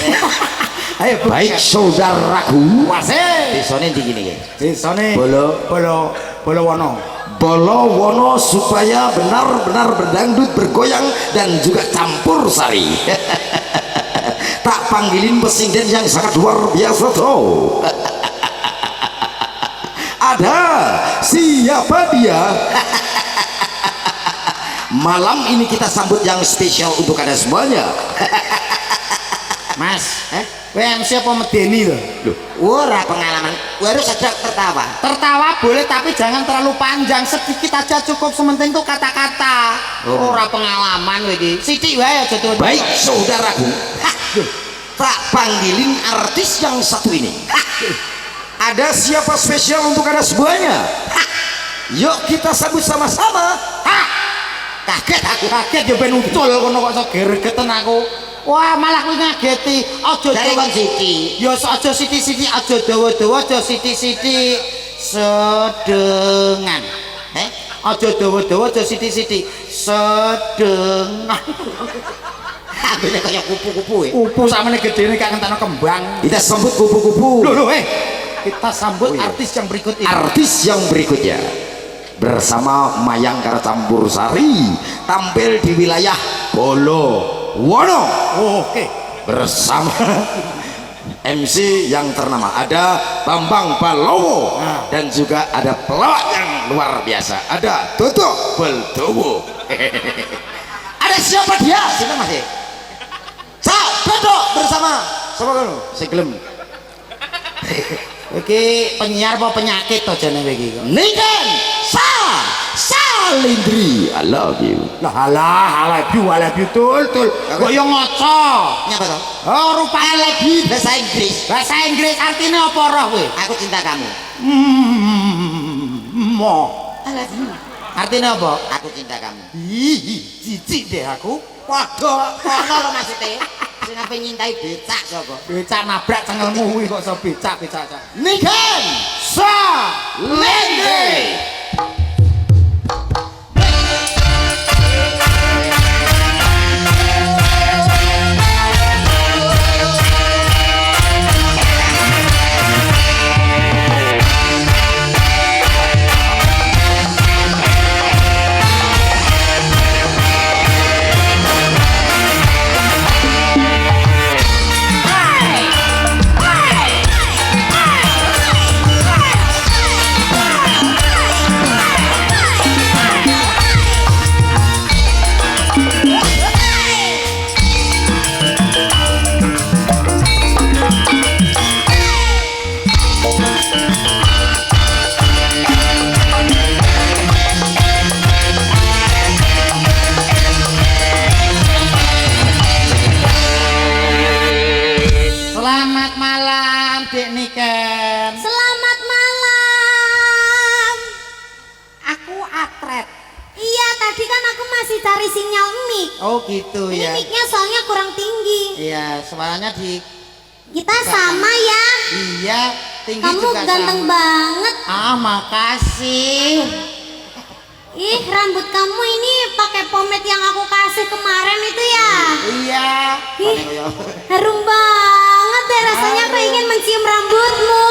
Ayo
Baik saudaraku,
Wase.
Desone ndi gini ya?
Desane
Bolo
Wono.
Wono supaya benar-benar berdangdut, bergoyang dan juga campur sari. Tak panggilin pesinden yang sangat luar biasa tuh. Ada siapa dia? Malam ini kita sambut yang spesial untuk Anda semuanya.
Mas, kowe MC apa medeni lho?
Ora pengalaman. Harus ada tertawa.
Tertawa boleh tapi jangan terlalu panjang, sedikit aja cukup, sementing tuh kata-kata. Ora pengalaman kowe iki. Sithik wae aja tuh.
Baik saudaraku, tak panggilin artis yang satu ini. Ada siapa spesial untuk Anda semuanya? Yuk kita sambut sama-sama.
Kaget ya ben ucul kono kok iso gregeten aku. Wah, malah kuwi ngageti. Aja
Dari kon Siti.
ya aja sithik-sithik, aja dawa-dawa, aja sithik-sithik. Sedengan. Aja dawa-dawa, aja sithik-sithik. Sedengan.
Ambene kaya kupu-kupu.
Kupu samene gedene gak ngenteno kembang.
Kita sambut kupu-kupu.
Loh, kita sambut artis yang berikut ini.
Artis yang berikutnya bersama Mayang Karo Campur Sari tampil di wilayah Bolo Wono.
Oke.
Bersama MC yang ternama ada Bambang Balowo dan juga ada pelawak yang luar biasa, ada Toto Beltowo. Ada siapa dia?
Sini Mas.
Toto bersama sama kamu segelem
Iki penyiar apa penyakit to jane kowe iki?
Niken Salindri, I love you.
Lah halah, I love you tul. Kok yo ngoco.
Nyapa to?
Oh, rupane lagi
Bahasa Inggris.
bahasa Inggris artinya apa roh kowe?
Aku cinta kamu.
Mo.
I love you.
Artinya apa?
Aku cinta kamu.
Ih, jijik deh aku.
Padha kono lho maksudnya. Sing ape nyintai becak sapa?
Becak nabrak cengelmu kuwi kok iso becak.
Niken
Salindri. Oh gitu
Ini
ya.
mic-nya soalnya kurang tinggi.
Iya, suaranya di.
Kita sama ya.
Iya, tinggi
Kamu
juga
ganteng
sama.
banget.
Ah, makasih.
Ih, rambut kamu ini pakai pomade yang aku kasih kemarin itu ya.
Iya.
Ih, harum banget deh rasanya. Aku ingin mencium rambutmu.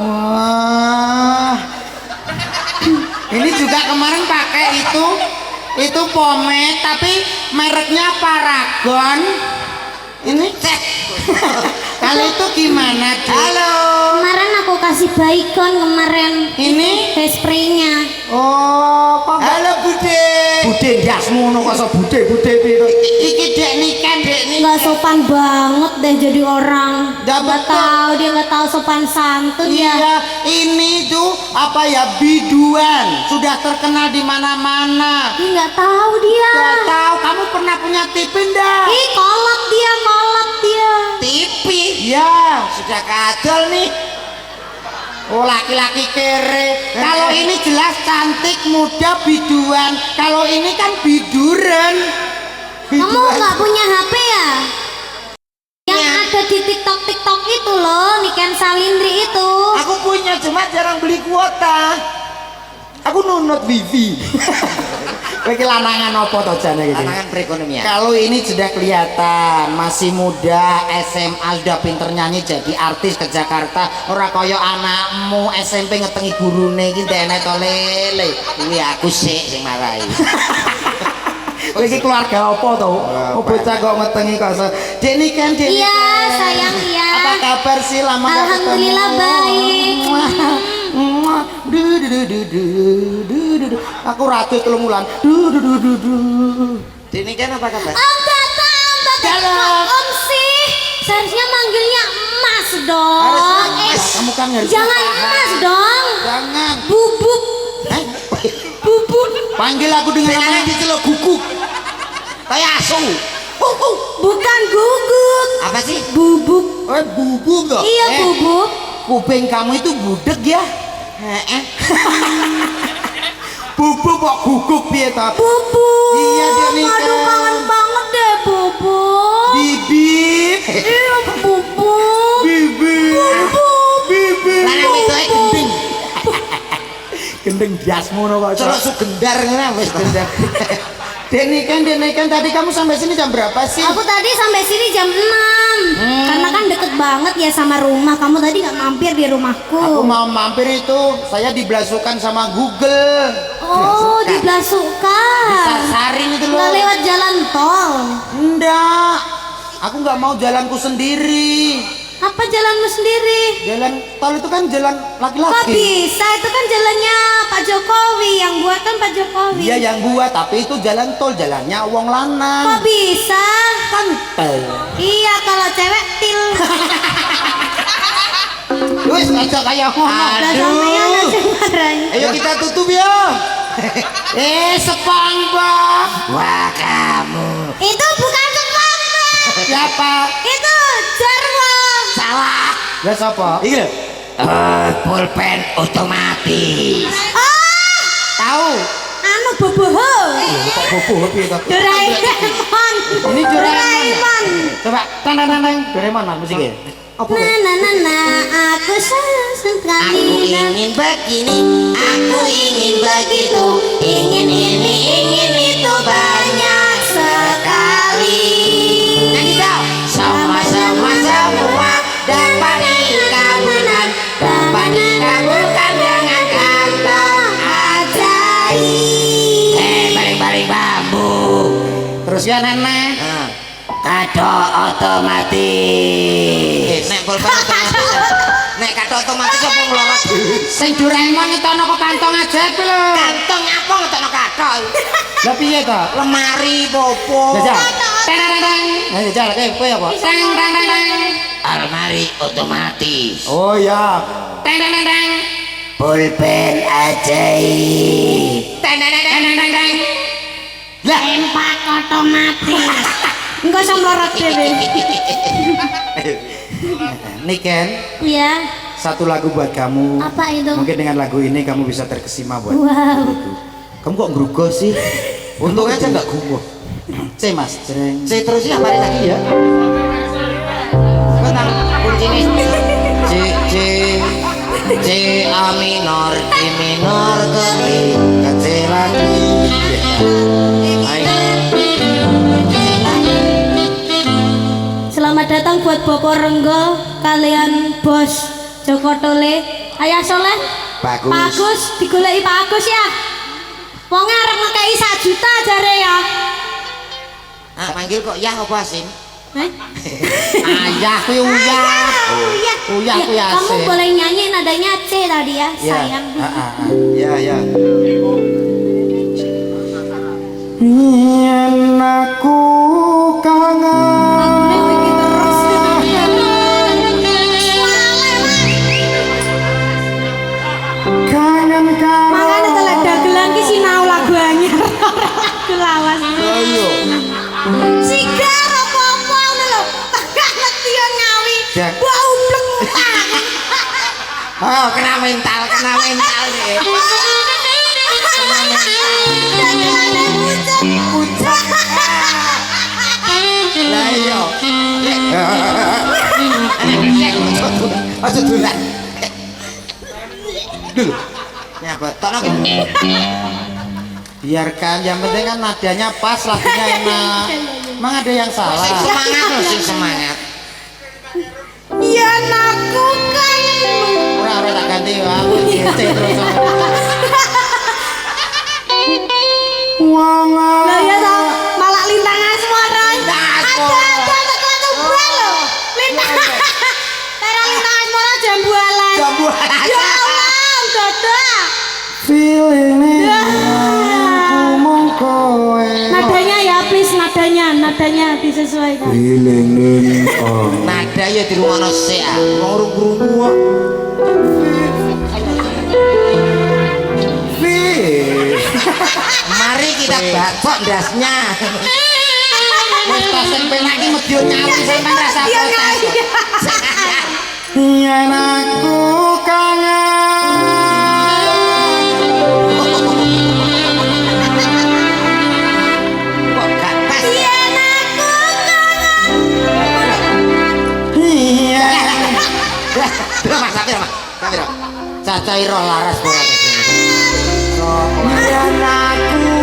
Wah. Ini juga kemarin pakai itu pomade tapi mereknya Paragon. Ini cek. Kalau itu gimana, Dik? Halo.
Kemarin aku kasih Baygon kemarin.
Ini
Hairspray-nya.
oh, kok
Halo Bude.
Bude ndasmu ngono kok iso bude piye. Iki Dek Niken, Dek Niken.
Nggak sopan banget deh jadi orang.
Nggak
Nggak
betul.
tahu dia nggak tahu sopan santun ya.
Iya, ini tuh apa ya biduan sudah terkenal di mana-mana.
Ih, nggak tahu dia.
Gak tahu kamu pernah punya TV enggak?
Ih, kolot dia, kolot dia.
TV.
Ya,
Sudah kadal nih.
oh laki-laki kere. Kalau ini jelas cantik, muda, biduan. Kalau ini kan biduran.
Kamu nggak punya HP ya? Yang ada di TikTok itu loh, Niken Salindri itu.
Aku punya cuma jarang beli kuota. Aku nunut wifi.
Kowe iki lanangan apa to jane iki?
Tantangan perekonomian.
Kalau ini sudah kelihatan masih muda, SMA sudah pinter nyanyi jadi artis ke Jakarta. Ora kaya anakmu SMP ngetengi gurune iki ndek to lele.
Kuwi aku sing marahi.
Kowe iki keluarga apa to? Oh bocah kok ngetengi kok. Dek Niken, Dek
Iya,
Niken.
sayang iya.
Apa kabar sih lama nggak
Alhamdulillah
ketemu?
baik.
Muah. Du, du, du, du, du, du, du, du. Aku ratu telung wulan. Du, du, du, du, du.
Ini kan apa kabar?
Om datang,
Dalam.
Om sih. Seharusnya manggilnya Emas dong.
Harus kamu kan harus
Jangan
paham.
Emas dong.
Jangan.
Bubuk. Bubuk.
Panggil aku dengan
Dengan
nama
diceluk guguk. Kayak asu.
Bukan gugut.
Apa sih?
Bubuk.
Oh, bubuk toh?
Iya, bubuk.
Kuping kamu itu budek ya?
Heeh.
Bubuk kok guguk piye toh?
Bubuk.
Iya, dia nikah.
Aduh, kangen banget deh bubuk.
Bibip.
Iya, bubuk.
Bibip. Bibip.
Lanang itu gending.
Gendeng jasmu no kok.
Celuk sugendar ngene wis gendar.
Dek Niken tadi kamu sampai sini jam berapa sih?
Aku tadi sampai sini jam 6. Karena kan deket banget ya sama rumah. Kamu tadi nggak mampir di rumahku.
Aku mau mampir itu, saya diblasukan sama Google.
Oh, diblasukan.
Disasarin itu loh.
Nggak lewat jalan tol.
Enggak, aku nggak mau jalanku sendiri.
Apa jalanmu sendiri?
Jalan tol itu kan jalan
Kok
laki-laki.
bisa? Itu kan jalannya Pak Jokowi. Yang buat kan Pak Jokowi.
Iya yang buat, tapi itu jalan tol, jalannya wong
Kok
lanang.
bisa?
Kan
Iya, kalau cewek til.
wis aja kayak ngono.
Udah sampean aja marahnya.
Ayo kita tutup ya. SpongeBob.
Wah, kamu.
Itu bukan SpongeBob.
Siapa?
Itu Jarwo.
Salah.
Ya siapa?
Iki lho. Pulpen otomatis.
Oh,
Tahu.
anu boboho.
Kok bobo piye to?
Doraemon.
Ini Doraemon.
Doraemon.
Coba tang tang tang tang. Doraemon mana musiknya? Apa?
Aku sayang sekali.
Aku ingin begini, aku ingin begitu, ingin ini, ingin itu banyak sekali. Nyanyi dong. Semua dapat dikabulkan, dapat dikabulkan dengan kantong ajaib. Baling-baling bambu.
Terus ya nenek.
Kado otomatis. Nek pulpen otomatis. Nek kado otomatis apa ngelorot?
Sing Doraemon itu ana kok kantong aja lho.
Kantong apa ngetokno kado?
Lah piye to?
Lemari popo.
Jajal. Teng teng teng. Nah jajal kowe apa? Teng teng teng teng.
Almari otomatis.
Oh ya.
Teng teng teng teng. Pulpen ajaib. Teng teng teng teng teng teng. Lah,
Tempat otomatis. Enggak usah melorot dhewe.
Niken,
Iya.
satu lagu buat kamu.
Apa itu?
Mungkin dengan lagu ini kamu bisa terkesima buat
Wow.
Kamu kok ngerugo sih? Untung aja nggak gumoh. C Mas. Jreng.
C terus ya mari lagi ya. Benang kunci ini. C A minor, D minor ke C lagi.
Selamat datang buat Bapak Renggo kalian Bos Joko Tole. Ayah Soleh.
Bagus.
Pak Agus, digoleki Pak Agus ya. Wong arep ngekei 1 juta jare ya.
Ah, panggil kok ya apa Asin?
Ayah kuwi uyah. Uyah kuwi
Ya, kamu
asik.
boleh nyanyi nadanya C tadi ya, sayang.
Ya, ya.
Yen aku kangen kangen karo
Makanya telek dagelan ki sinau lagu anyar. Lagu lawas.
ayo
Sigar apa-apa ngono lho. Tengah ngerti yo ngawi.
Jak.
Bau blek utang.
Oh, kena mental deh.
Dagelane pucet.
Lah iya. Aja dolan. Dulu. Nyapa? Tolong.
biarkan yang penting kan nadanya pas lagunya enak emang ada yang salah
Sing semangat loh, sing semangat.
Ya aku kan.
ora tak ganti aku DC terus wong
Lah ya toh, malah lintang asmara. Ada lagu buah lho. Lintang. Tera lintang asmara jambualan.
Jambualan.
Ya Allah, dadah.
feeling mung kowe
Nadanya ya please, nadanya disesuaikan.
feeling
Nada ya di rumah nasi ah. Ngurung-ngurung gua. Mari kita bacok ndasnya.
wis tasing penak iki medyo nyawi sampean rasa
Iya,
protes
iya.
yen aku kangen
Kok gak pas?
Yen aku
iya
Mas, tapi Mas. Tapi
cacai roh laras ora
Yen aku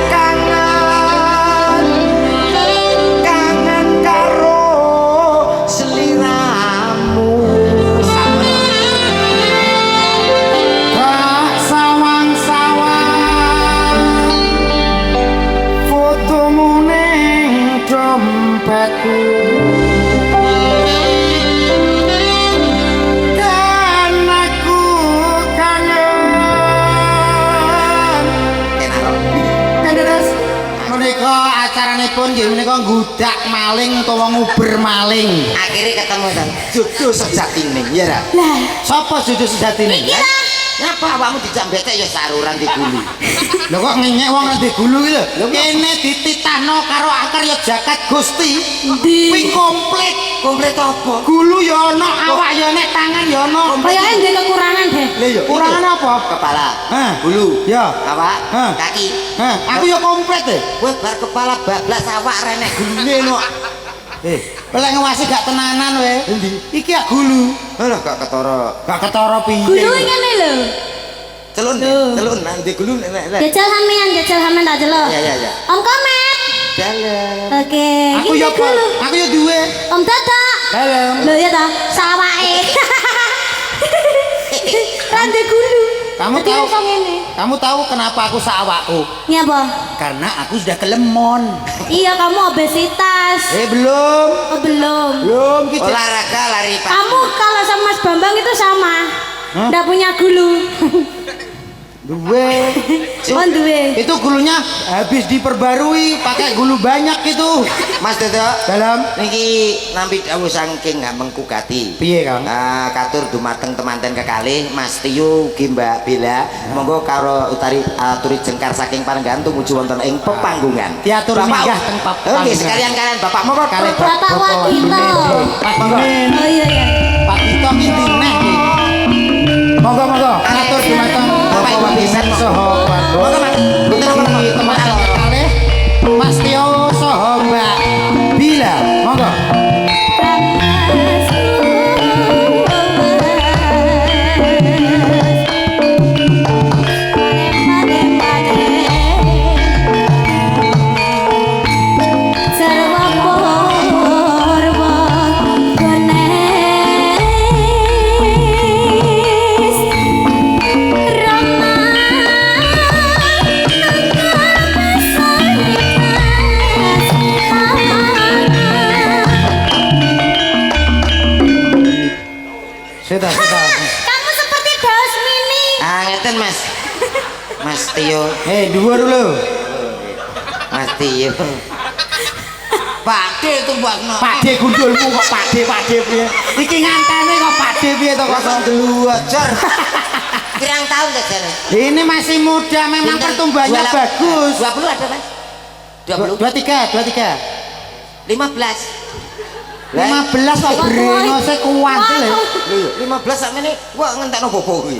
kangen, kangen karo seliramu.
Kak sawang-sawang fotomu ning dompetku dan aku kangen
Enak loh.
Kanderes menika acaranipun nggih menika nggudak maling utawa nguber maling
Akhirnya ketemu kan. Jodoh sejatine, ya ra?
lah,
sapa jodoh sejatine
Ngapa awakmu dijak becek ya saruran diguli.
lho kok ngenyek wong nang digulu iki lho kene dititahno karo angker ya jagat Gusti kuwi komplit
Komplit apa?
gulu ya ana awak ya nek tangan ya ana
kayaknya ndek kekurangan deh.
lha ya kurang apa
Kepala,
Hah?
bulu,
ya
awak,
Hah?
kaki.
aku ya komplit
Kowe bar kepala bablas awak renek gulune no.
lek ngawasi gak tenanan we iki ya gulu
Alah gak ketara.
gak ketara piye
Gulu ngene lho.
Celun,
Loh.
celun nanti gulu nek.
Jajal sampean tak jelo.
Ya.
Om Komet.
Jalan.
Oke,
aku
iki
ya
ndek gulu.
aku ya duwe
Om Dadak.
dalem
Lho ya toh, sawake. Rande gulu.
Kamu
Jadi
tahu?
iso ngene.
kamu tahu kenapa aku sawakku
Nyapa?
karena aku sudah kelemon
Iya, kamu obesitas.
belum
Oh, belum.
belum gitu
Olahraga lari pagi.
Kamu kalau sama Mas Bambang itu sama. Nggak punya gulu.
duwe
Oh, duwe.
itu gulunya habis diperbarui pakai gulu banyak itu
Mas Dodo,
dalam
niki nampi dawuh saking gampang kugati.
piye Kang
Katur dumateng temanten kekalih Mas Tiyu ugi Mbak Bella monggo karo aturi jengkar saking panenggahan tumuju wonten ing pepanggungan
Diatur
Bapak-
minggah teng pepanggungan.
Oke sekalian kalian Bapak monggo
Kali
Bapak Wakito.
Pak Dimin
Oh iya ya.
Pak Tito kinti neh iki. Monggo ngatur dumateng Bapak Wabisan saha
Monggo Mas. Mboten apa-apa.
teman kalih Mas Tio
ngeten Mas. Mas Tio.
Dhuwur lho.
Mas Tio. Pakde itu Mbakno.
Pakde gundulmu kok pakde piye? Iki ngantene kok pakde piye to kok
Deluajar. Pirang tahun ta jane?
Ini masih muda, memang pertumbuhannya bagus.
20 ada Mas? 20.
23.
15.
15 kok brengose kuat lho.
15 sakmene kok ngentekno bobo kuwi.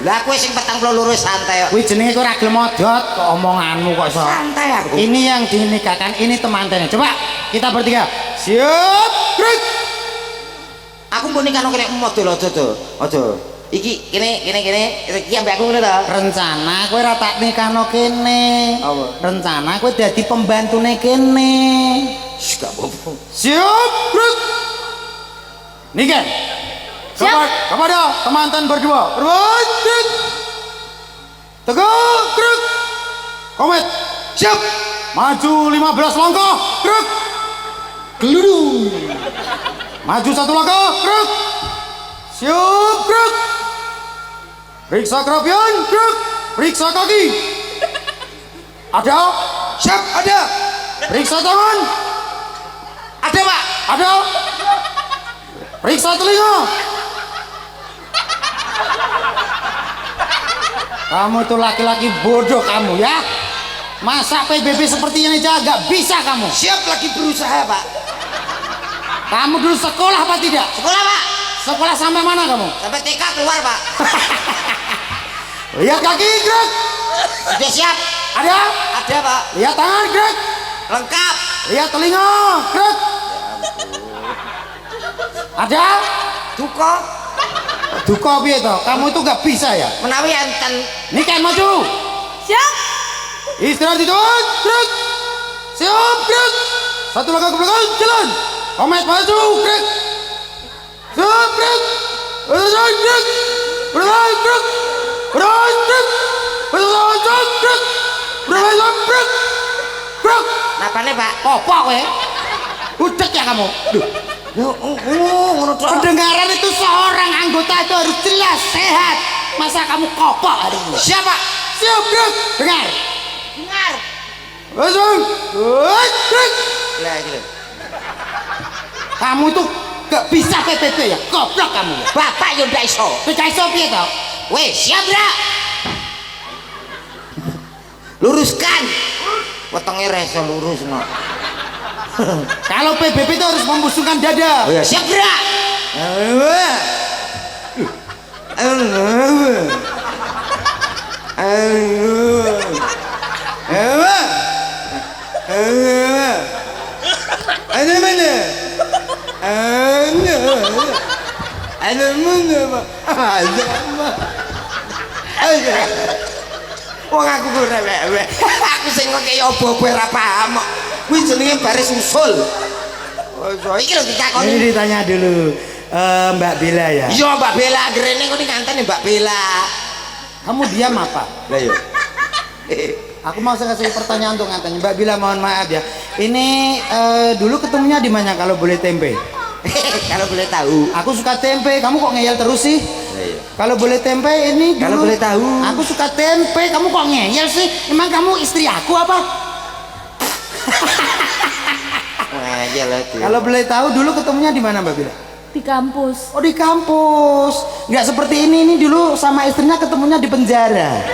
Lah kowe sing 42 santai kok.
Kuwi jenenge kok ora gelem modot kok omonganmu kok iso.
Santai aku.
Ini yang dinikahkan, ini temantennya. Coba kita bertiga. Siap, Greg.
Aku mbok nikahno kene model aja to. Aja. Iki kene iki ambek aku ngono to.
Rencana kowe ora tak nikahno kene.
Apa?
Rencana kowe dadi pembantune kene.
Gak apa-apa.
Siap, Greg. Nikah.
Siap.
Kepada temanten berdua. Berwajib. Tegak, Greg. Komit. Siap. Maju 15 langkah, Greg. Geludung. Maju 1 langkah, Greg. Siap, Greg. Periksa kerapian, Greg. Periksa kaki. Ada? Siap, ada. Periksa tangan.
Ada, Pak.
Ada. Periksa telinga. Kamu tuh laki-laki bodoh kamu ya. Masa PBB seperti ini aja gak bisa kamu?
Siap lagi berusaha, Pak.
Kamu dulu sekolah apa tidak?
Sekolah, Pak.
Sekolah sampai mana kamu?
Sampai TK keluar, Pak.
Lihat kaki, Greg.
Sudah siap.
Ada?
Ada, Pak.
Lihat tangan, Greg.
Lengkap.
Lihat telinga, Greg. Ada?
Duko
Duka piye to? Kamu itu gak bisa ya?
menawi enten.
Nikah maju.
Siap.
Istirahat di depan, Greg. Siap, Greg. 1 langkah ke belakang, jalan. Komet maju, Greg. Siap, Greg. Berjalan, Greg. Berjalan, Greg. Berjalan, Greg. Berjalan, Greg. Berjalan, Greg. Greg.
Napane, Pak?
Apa kowe? Budek ya kamu? Duh.
Ngono tok.
Pendengaran itu seorang anggota itu harus jelas, sehat. Masa kamu kopok hari ini?
Siap, Pak.
Siap, Greg. Dengar.
Dengar.
Langsung. Greg.
Lah iki lho.
Kamu itu gak bisa PPP ya? Goblok kamu ya?
Bapak yo ndak iso.
Tidak iso piye to?
Weh, siap, Bra. Luruskan. Wetenge reso lurus no.
Kalau PBB itu harus membusungkan dada.
Oh ya, siap, Bra.
Ada mana? Ada mana, Pak? Ada.
Wong aku ku rewek. Aku sing ngekeki opo-opo ora paham kok. Kuwi jenenge baris usul. Oh, iki lho ditakoni.
Ini ditanya dulu, Mbak Bella ya.
Iya, Mbak Bella, grene kok nganteni Mbak Bella.
Kamu diam apa?
Lah yo.
Aku mau kasih pertanyaan untuk ngantannya. Mbak Bella, mohon maaf ya. Ini dulu ketemunya di mana kalau boleh tempe?
Kalau boleh tahu.
Aku suka tempe. Kamu kok ngeyel terus sih?
Lah iya.
Kalau boleh tempe ini dulu.
Kalau boleh tahu.
Aku suka tempe. Kamu kok ngeyel sih? Emang kamu istri aku apa?
Wah, iya lah tuh.
Kalau boleh tahu dulu ketemunya di mana Mbak Bella?
Di kampus.
Oh, di kampus. Nggak seperti ini dulu sama istrinya ketemunya di penjara.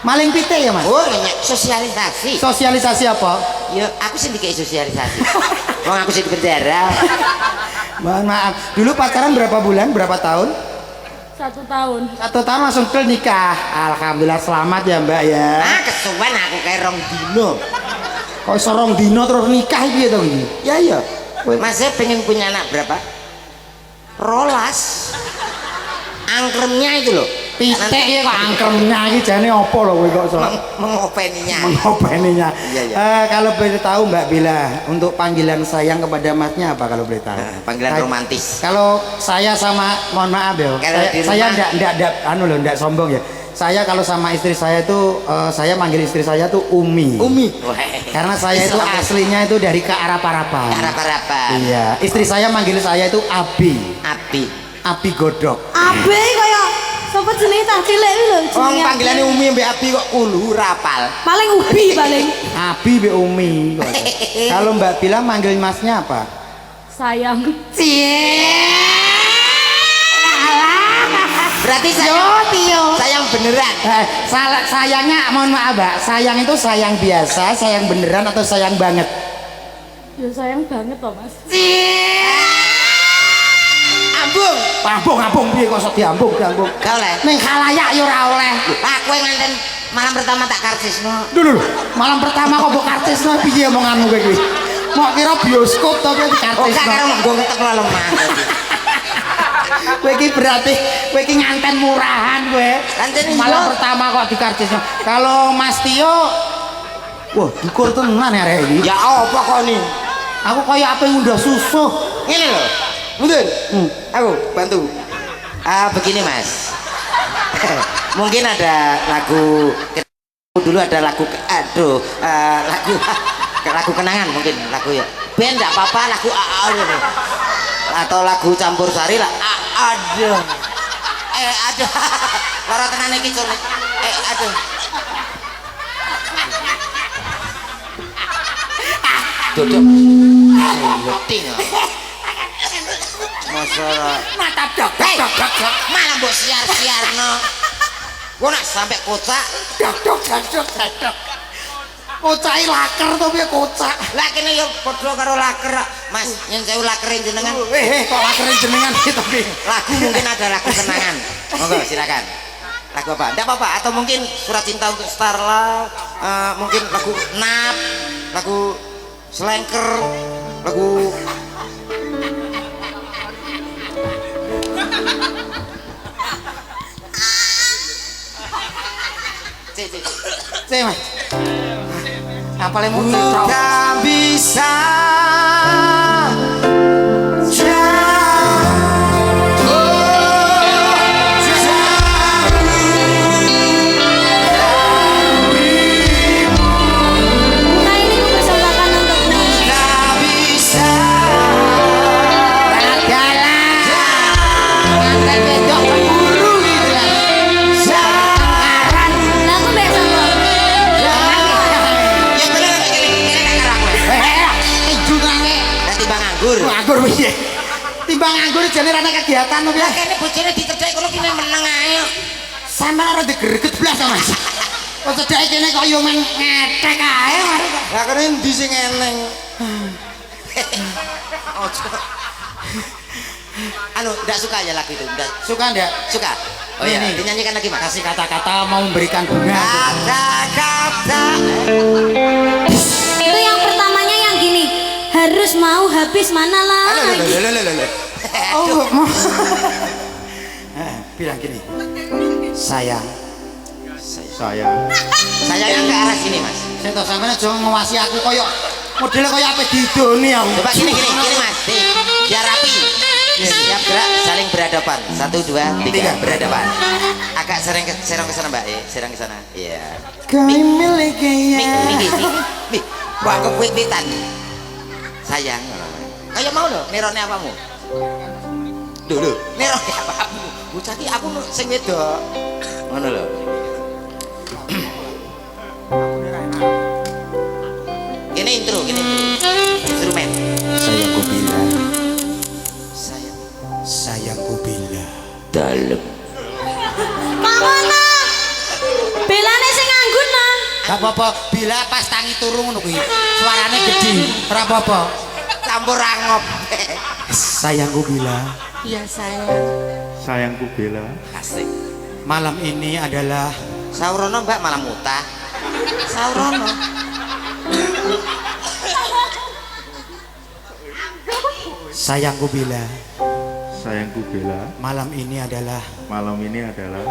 Maling pite ya, Mas?
Oh, nanya sosialisasi.
Sosialisasi apa?
Ya, aku sih dikei sosialisasi. Wong aku sih di penjara.
Mohon maaf. Dulu pacaran berapa bulan? Berapa tahun?
1 tahun.
1 tahun langsung ke nikah. Alhamdulillah selamat ya, Mbak ya.
Ah, kesuwen aku kayak rong dino.
Kok sorong dino terus nikah gitu dong ini?
Ya iya. Mas saya pengen punya anak berapa? Rolas. Angkremnya itu loh.
Pitek ya kok angkremnya iki jane opo lho kowe kok iso
Mengopeninya.
mengopeninya.
Iya, iya.
Kalau boleh tahu Mbak Bella, untuk panggilan sayang kepada Masnya apa kalau boleh tahu?
Panggilan romantis.
Kalau saya sama, mohon maaf ya,
Kalau di
saya
rumah-
enggak sombong ya. Saya kalau sama istri saya tuh, saya manggil istri saya tuh Umi.
Umi.
Karena saya itu aslinya itu dari ke Arap-Arapan.
Arap-arapan.
Iya, istri saya manggil saya itu Abi.
Api.
Abi Godok.
Abe kaya Sapa jenenge cah cilik iki lho?
Wong
jenenge
panggilane Umi mbek Abi kok ulu rapal.
paling ubi paling.
Abi mbek Umi. Kalau Mbak Bila manggil masnya apa?
Sayang.
Berarti sayang beneran. Sayangnya mohon maaf Mbak, sayang itu sayang biasa, sayang beneran atau sayang banget?
Ya sayang banget toh Mas.
Ambung piye kok iso diambung.
Gak oleh.
Ning khalayak ya ora oleh.
Aku yang nganten malam pertama tak karcisno.
Lho, malam pertama kok mbok kartisno piye omonganmu kowe iki? Mok kira bioskop to kowe
Oh gak
dikartisno.
karo nggo ngetek lemah.
Kowe iki berarti kowe iki nganten murahan kowe.
Nganten
Malam
iya.
pertama kok dikartisno. Kalau Mas Tio wah, dukur tenan ya arek iki.
Ya apa kok nih?
Aku kaya apa ngundah susuh.
Ini loh. Mungkin. Aku bantu. Begini Mas. Mungkin ada lagu dulu ada lagu lagu kenangan mungkin lagu ya. Band enggak apa-apa lagu atau lagu campur sari lah. Aduh. Aduh. Lara tenan iki Cuk. Aduh. Duduk. Ngeting. Masalah
Mantap dok.
malah mbok siar-siarno. Gua nak sampai kocak.
Dok. Kocai laker to piye kocak?
Lah kene yo padha karo laker. Mas, yen sewu lakerin jenengan.
Kok laker jenengan iki tapi.
Lagu mungkin ada lagu kenangan. Monggo silakan. Lagu apa? Enggak apa-apa atau mungkin Surat Cinta untuk Starla, mungkin lagu Nap, lagu Selengker, lagu
Cek Mas. Apa lemu?
Tak bisa
Bunga ini ku persembahkan untukmu. Lah aku mbek sapa?
ya bener kene tak karo aku. Lah timbang nganggur.
Nganggur piye? Timbang nganggur jane ra ana kegiatan to piye?
Lah kene bojone dicedhek kono kene meneng ae.
Sampeyan ora digreget blas to Mas. Kok cedhake kene kok yo men ngetek ae mari.
lah kene endi sing eneng.
Ojo. Anu, enggak suka ya lagu itu? Enggak
Suka ndak?
suka. Oh iya,
Ini.
dinyanyikan lagi Mas.
Kasih kata-kata mau memberikan bunga.
Kata-kata.
Itu yang pertamanya yang gini. Harus mau habis mana lagi.
Oh, mau. Bilang gini. Sayang.
Sayangnya ke arah sini Mas.
Saya tahu sampeyan aja ngawasi aku koyo modelnya koyo apa didoni aku.
Coba gini Mas. Nih, biar rapi. Siap gerak, saling berhadapan. 1, 2, 3, berhadapan. Agak serong ke sana Mbak. Serong ke sana. Iya.
Kau miliki
Mik. Wah, kewit-witan. Sayang. Kayak mau loh, nerone apamu? Dulu, nerone apamu? Bocah iki aku sing wedok. Ngono lho. Ini intro. Instrumen.
Sayangku bila,
Sayang.
sayangku bila.
Dalem.
Mangono. Belane sing nganggur nang.
Gak apa-apa, bila pas tangi turu ngono kuwi. Suarane gede, ora apa-apa.
Campur angop.
Sayangku bila,
Iya sayang.
Sayangku Bella,
Asik.
malam ini adalah
Saurono Mbak malah mutah. Saurono.
sayangku bila,
sayangku Bella,
malam ini adalah
malam ini adalah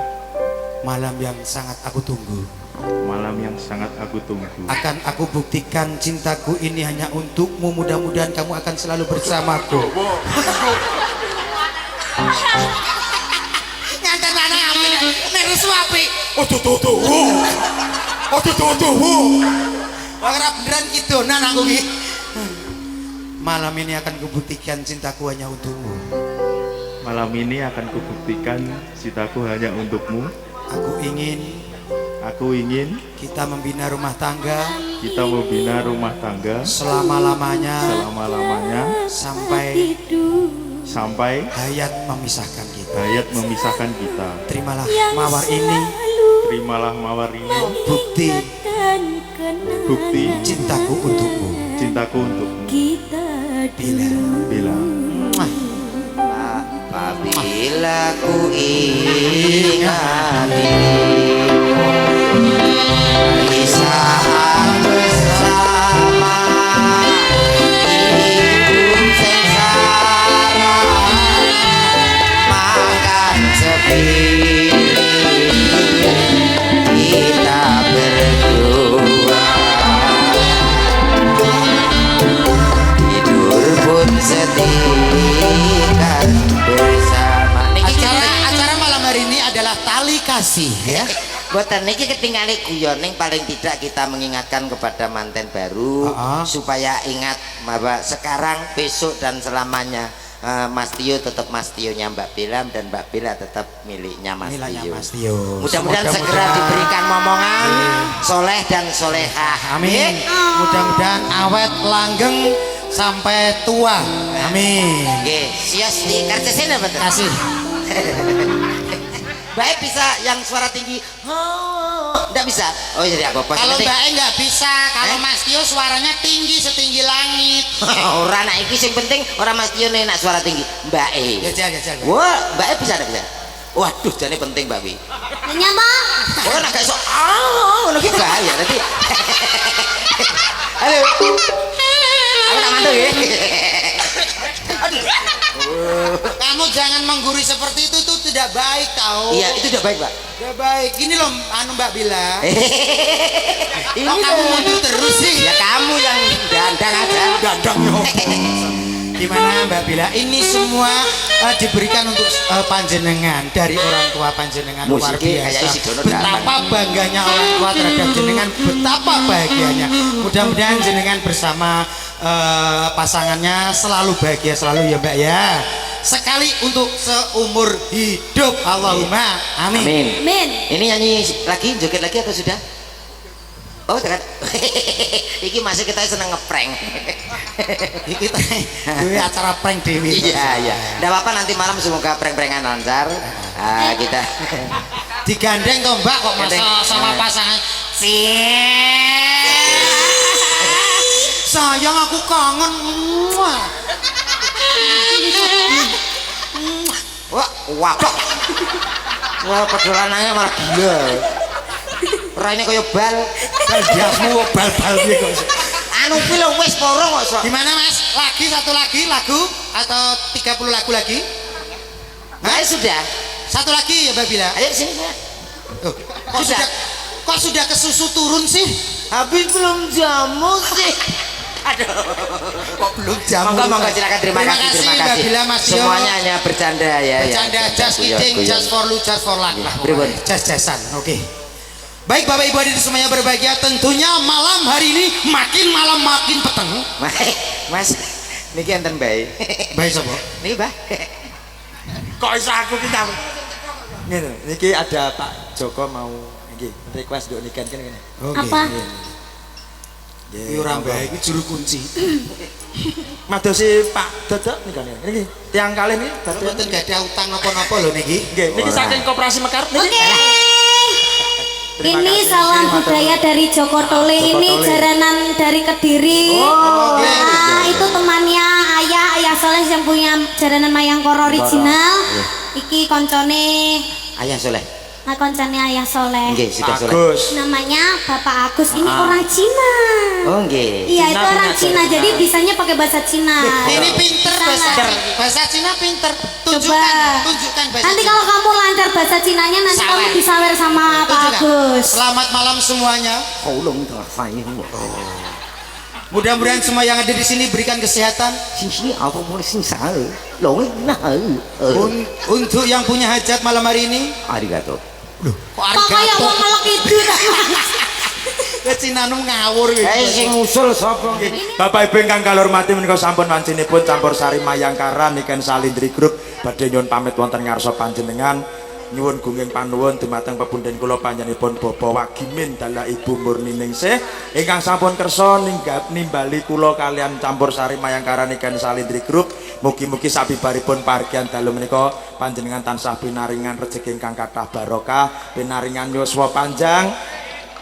malam yang sangat aku tunggu.
malam yang sangat aku tunggu.
Akan aku buktikan cintaku ini hanya untukmu. Mudah-mudahan kamu akan selalu bersamaku. Ngantar mana api nek suapi. Ora beneran kidonan aku ki. Malam ini akan kubuktikan cintaku hanya untukmu.
Malam ini akan kubuktikan cintaku hanya untukmu.
Aku ingin
Kita
membina rumah tangga
membina rumah tangga
selama-lamanya
sampai
sampai hayat memisahkan kita.
Terimalah
Terimalah mawar ini
bukti
cintaku untukmu. Bila.
Apabila ku ingat dirimu di saat bersama hidup sengsara, makan sepi kita berdua, tidur pun setingkat bersama.
Acara malam hari ini adalah tali kasih ya.
Boten niki ketinggalan guyon ning paling tidak kita mengingatkan kepada manten baru supaya ingat bahwa sekarang, besok dan selamanya Mas Tio tetap Mas Tionya Mbak Bella dan Mbak Bella tetap miliknya Mas Tio. Mudah-mudahan segera diberikan momongan soleh dan solehah.
Amin. Mudah-mudahan awet langgeng sampai tua. Amin.
Nggih, sios di karcesin apa tuh?
Kasih.
Baik bisa yang suara tinggi. Enggak bisa. Oh jadi apa-apa.
Kalau Mbak nggak bisa, kalau Mas Tio suaranya tinggi setinggi langit.
Ora anak iki sing penting ora Mas Tio nek suara tinggi. Mbak E.
Ya.
Wah, Mbak E bisa enggak bisa? Waduh, jane penting Mbak Wi.
Nyapa?
Oh, nek iso ngono ki bahaya nanti. Halo. Aku tak mantu ya.
Kamu jangan menggurui seperti itu tuh tidak baik tahu.
Iya, itu udah baik, Pak.
Tidak baik. Ini loh Mbak Bila.
Ini
Kok kamu mundur terus sih?
ya kamu yang dandang aja.
Dandang Gimana Mbak Bila? Ini semua diberikan untuk panjenengan dari orang tua panjenengan. Luar
Musiknya kayak isi
biasa.
dono
Betapa bangganya orang tua terhadap jenengan, betapa bahagianya. Mudah-mudahan jenengan bersama pasangannya selalu bahagia selalu ya Mbak ya. Sekali untuk seumur hidup. Allahumma amin.
Amin.
Ini nyanyi lagi, joget lagi atau sudah? Oh, tekan. Iki masih kita seneng ngeprank.
Iki dewe acara prank dewe.
Iya. Enggak apa-apa, nanti malam semoga prank-prankan lancar. Kita
digandeng toh Mbak kok masa sama pasangan. Sayang aku kangen.
Wah, pedolanannya malah gila. Raine kaya bal
Diasmu bal-bal piye kok.
anu kuwi lho wis porong kok.
Gimana Mas? Satu lagi lagu atau 30 lagu lagi?
Sudah.
Satu lagi ya Mbak Bila.
Ayo sini.
Oh, kok sudah kesusu turun sih?
Habis belum jamu sih. Aduh.
Kok belum jamu?
Monggo silakan terima kasih.
Mbak Bila, Mas Tio.
Semuanya hanya bercanda ya.
Bercanda, just kidding, just for lu, just for luck lah.
Pripun?
Just-justan. Oke. Baik Bapak Ibu hadirin semuanya berbahagia, tentunya malam hari ini makin malam makin peteng.
Mas, niki enten bae.
Baik sapa?
Niki, Mbah.
Kok iso aku kita ngene niki ada Pak Joko mau niki request nduk niken kene ngene.
Apa?
Iki ora bae iki juru kunci.
Madosi Pak Dodok nikan niki tiang kalih niki badhe
Mboten gadah utang napa-napa lho niki.
nggih niki saking Koperasi Mekar niki.
Oke.
Terima
Ini
kasih.
salam budaya dari Joko Tole, ini
Tole.
jaranan dari Kediri.
oke.
Nah, itu temannya Ayah Soleh yang punya jaranan Mayangkoro original. Iki koncone,
Ayah Soleh.
koncone Ayah Soleh.
Nggih, sudah Soleh.
Bagus.
Namanya Bapak Agus, ini orang Cina.
Oh, nggih.
Iya,
Cina
itu orang
punya
Cina,
jaranan.
jadi bisanya pakai bahasa Cina.
Ini pinter bahasa Cina pinter. Tunjukkan bahasa
Nanti
Cina.
kalau kamu lancar bahasa Cinanya, nanti
Sawer.
kamu disawer sama Pak
Tunjukkan.
Agus.
Selamat malam semuanya. Mudah-mudahan semua yang ada di sini berikan kesehatan. Untuk yang punya hajat malam hari ini.
Arigato.
Kok
Kok kayak
arigato?
mau melek itu?
Cinanu ngawur iki.
Sing usul sapa?
Bapak Ibu ingkang kula hormati menika sampun wancinipun campur sari Mayangkara Niken Salindri Group badhe nyuwun pamit wonten ngarsa panjenengan. Nyuwun gunging panuwun dumateng pepundhen kula panjenenganipun Bapak Wagimin dalah Ibu Murniningsih ingkang sampun kersa nimbali kula kalian campur sari Mayangkara Niken Salindri Group. Mugi-mugi sabibaripun pargian dalu menika panjenengan tansah pinaringan rejeki ingkang kathah barokah, pinaringan yuswa panjang,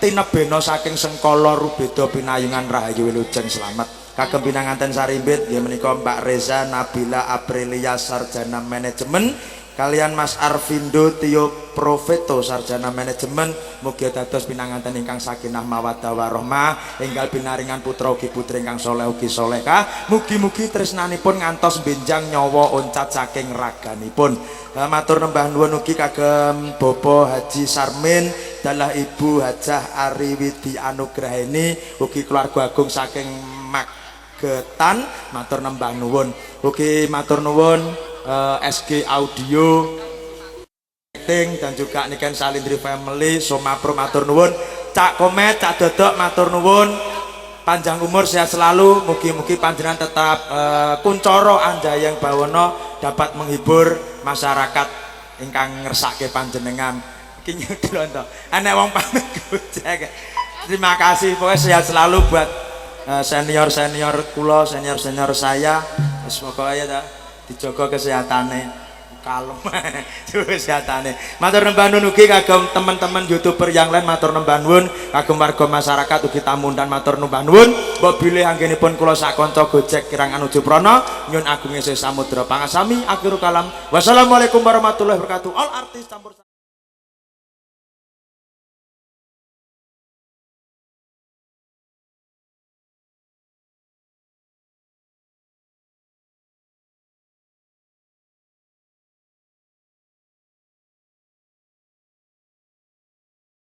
tinebena saking sengkala rubeda pinayungan rahayu wilujeng slamet. Kagem pinanganten sarimbit nggih menika Mbak Reza Nabila Aprilia sarjana manajemen kalian Mas Arvindo Tio Profeto sarjana manajemen mugi dados pinanganten ingkang sakinah mawaddah warahmah enggal pinaringan putra ugi putri ingkang saleh ugi salehah mugi-mugi tresnanipun ngantos benjang nyawa oncat saking raganipun. Matur nembah nuwun ugi kagem Bapak Haji Sarmin dalah Ibu Hajah Ariwidi Anugraheni ugi keluarga agung saking Magetan matur nembah nuwun ugi matur nuwun SG Audio dan juga Niken Salindri Family Somapro matur nuwun Cak Komet Cak Dodok matur nuwun panjang umur sehat selalu mugi-mugi panjenengan tetap kuncoro anjayang bawono dapat menghibur masyarakat ingkang ngersake panjenengan iki nyudul to enek wong pamit gojek. Terima kasih pokoknya sehat selalu buat senior-senior kula senior-senior saya wis pokoke ya ta dijaga kesehatannya kalem kesehatannya. Matur nembah nuwun ugi kagem teman-teman YouTuber yang lain matur nembah nuwun kagem warga masyarakat ugi tamu dan matur nembah nuwun mbok bilih anggenipun kula sak kanca Gojek kirang anuju prana nyun agung esih samudra pangasami akhirul kalam wassalamualaikum warahmatullahi wabarakatuh. All artis campur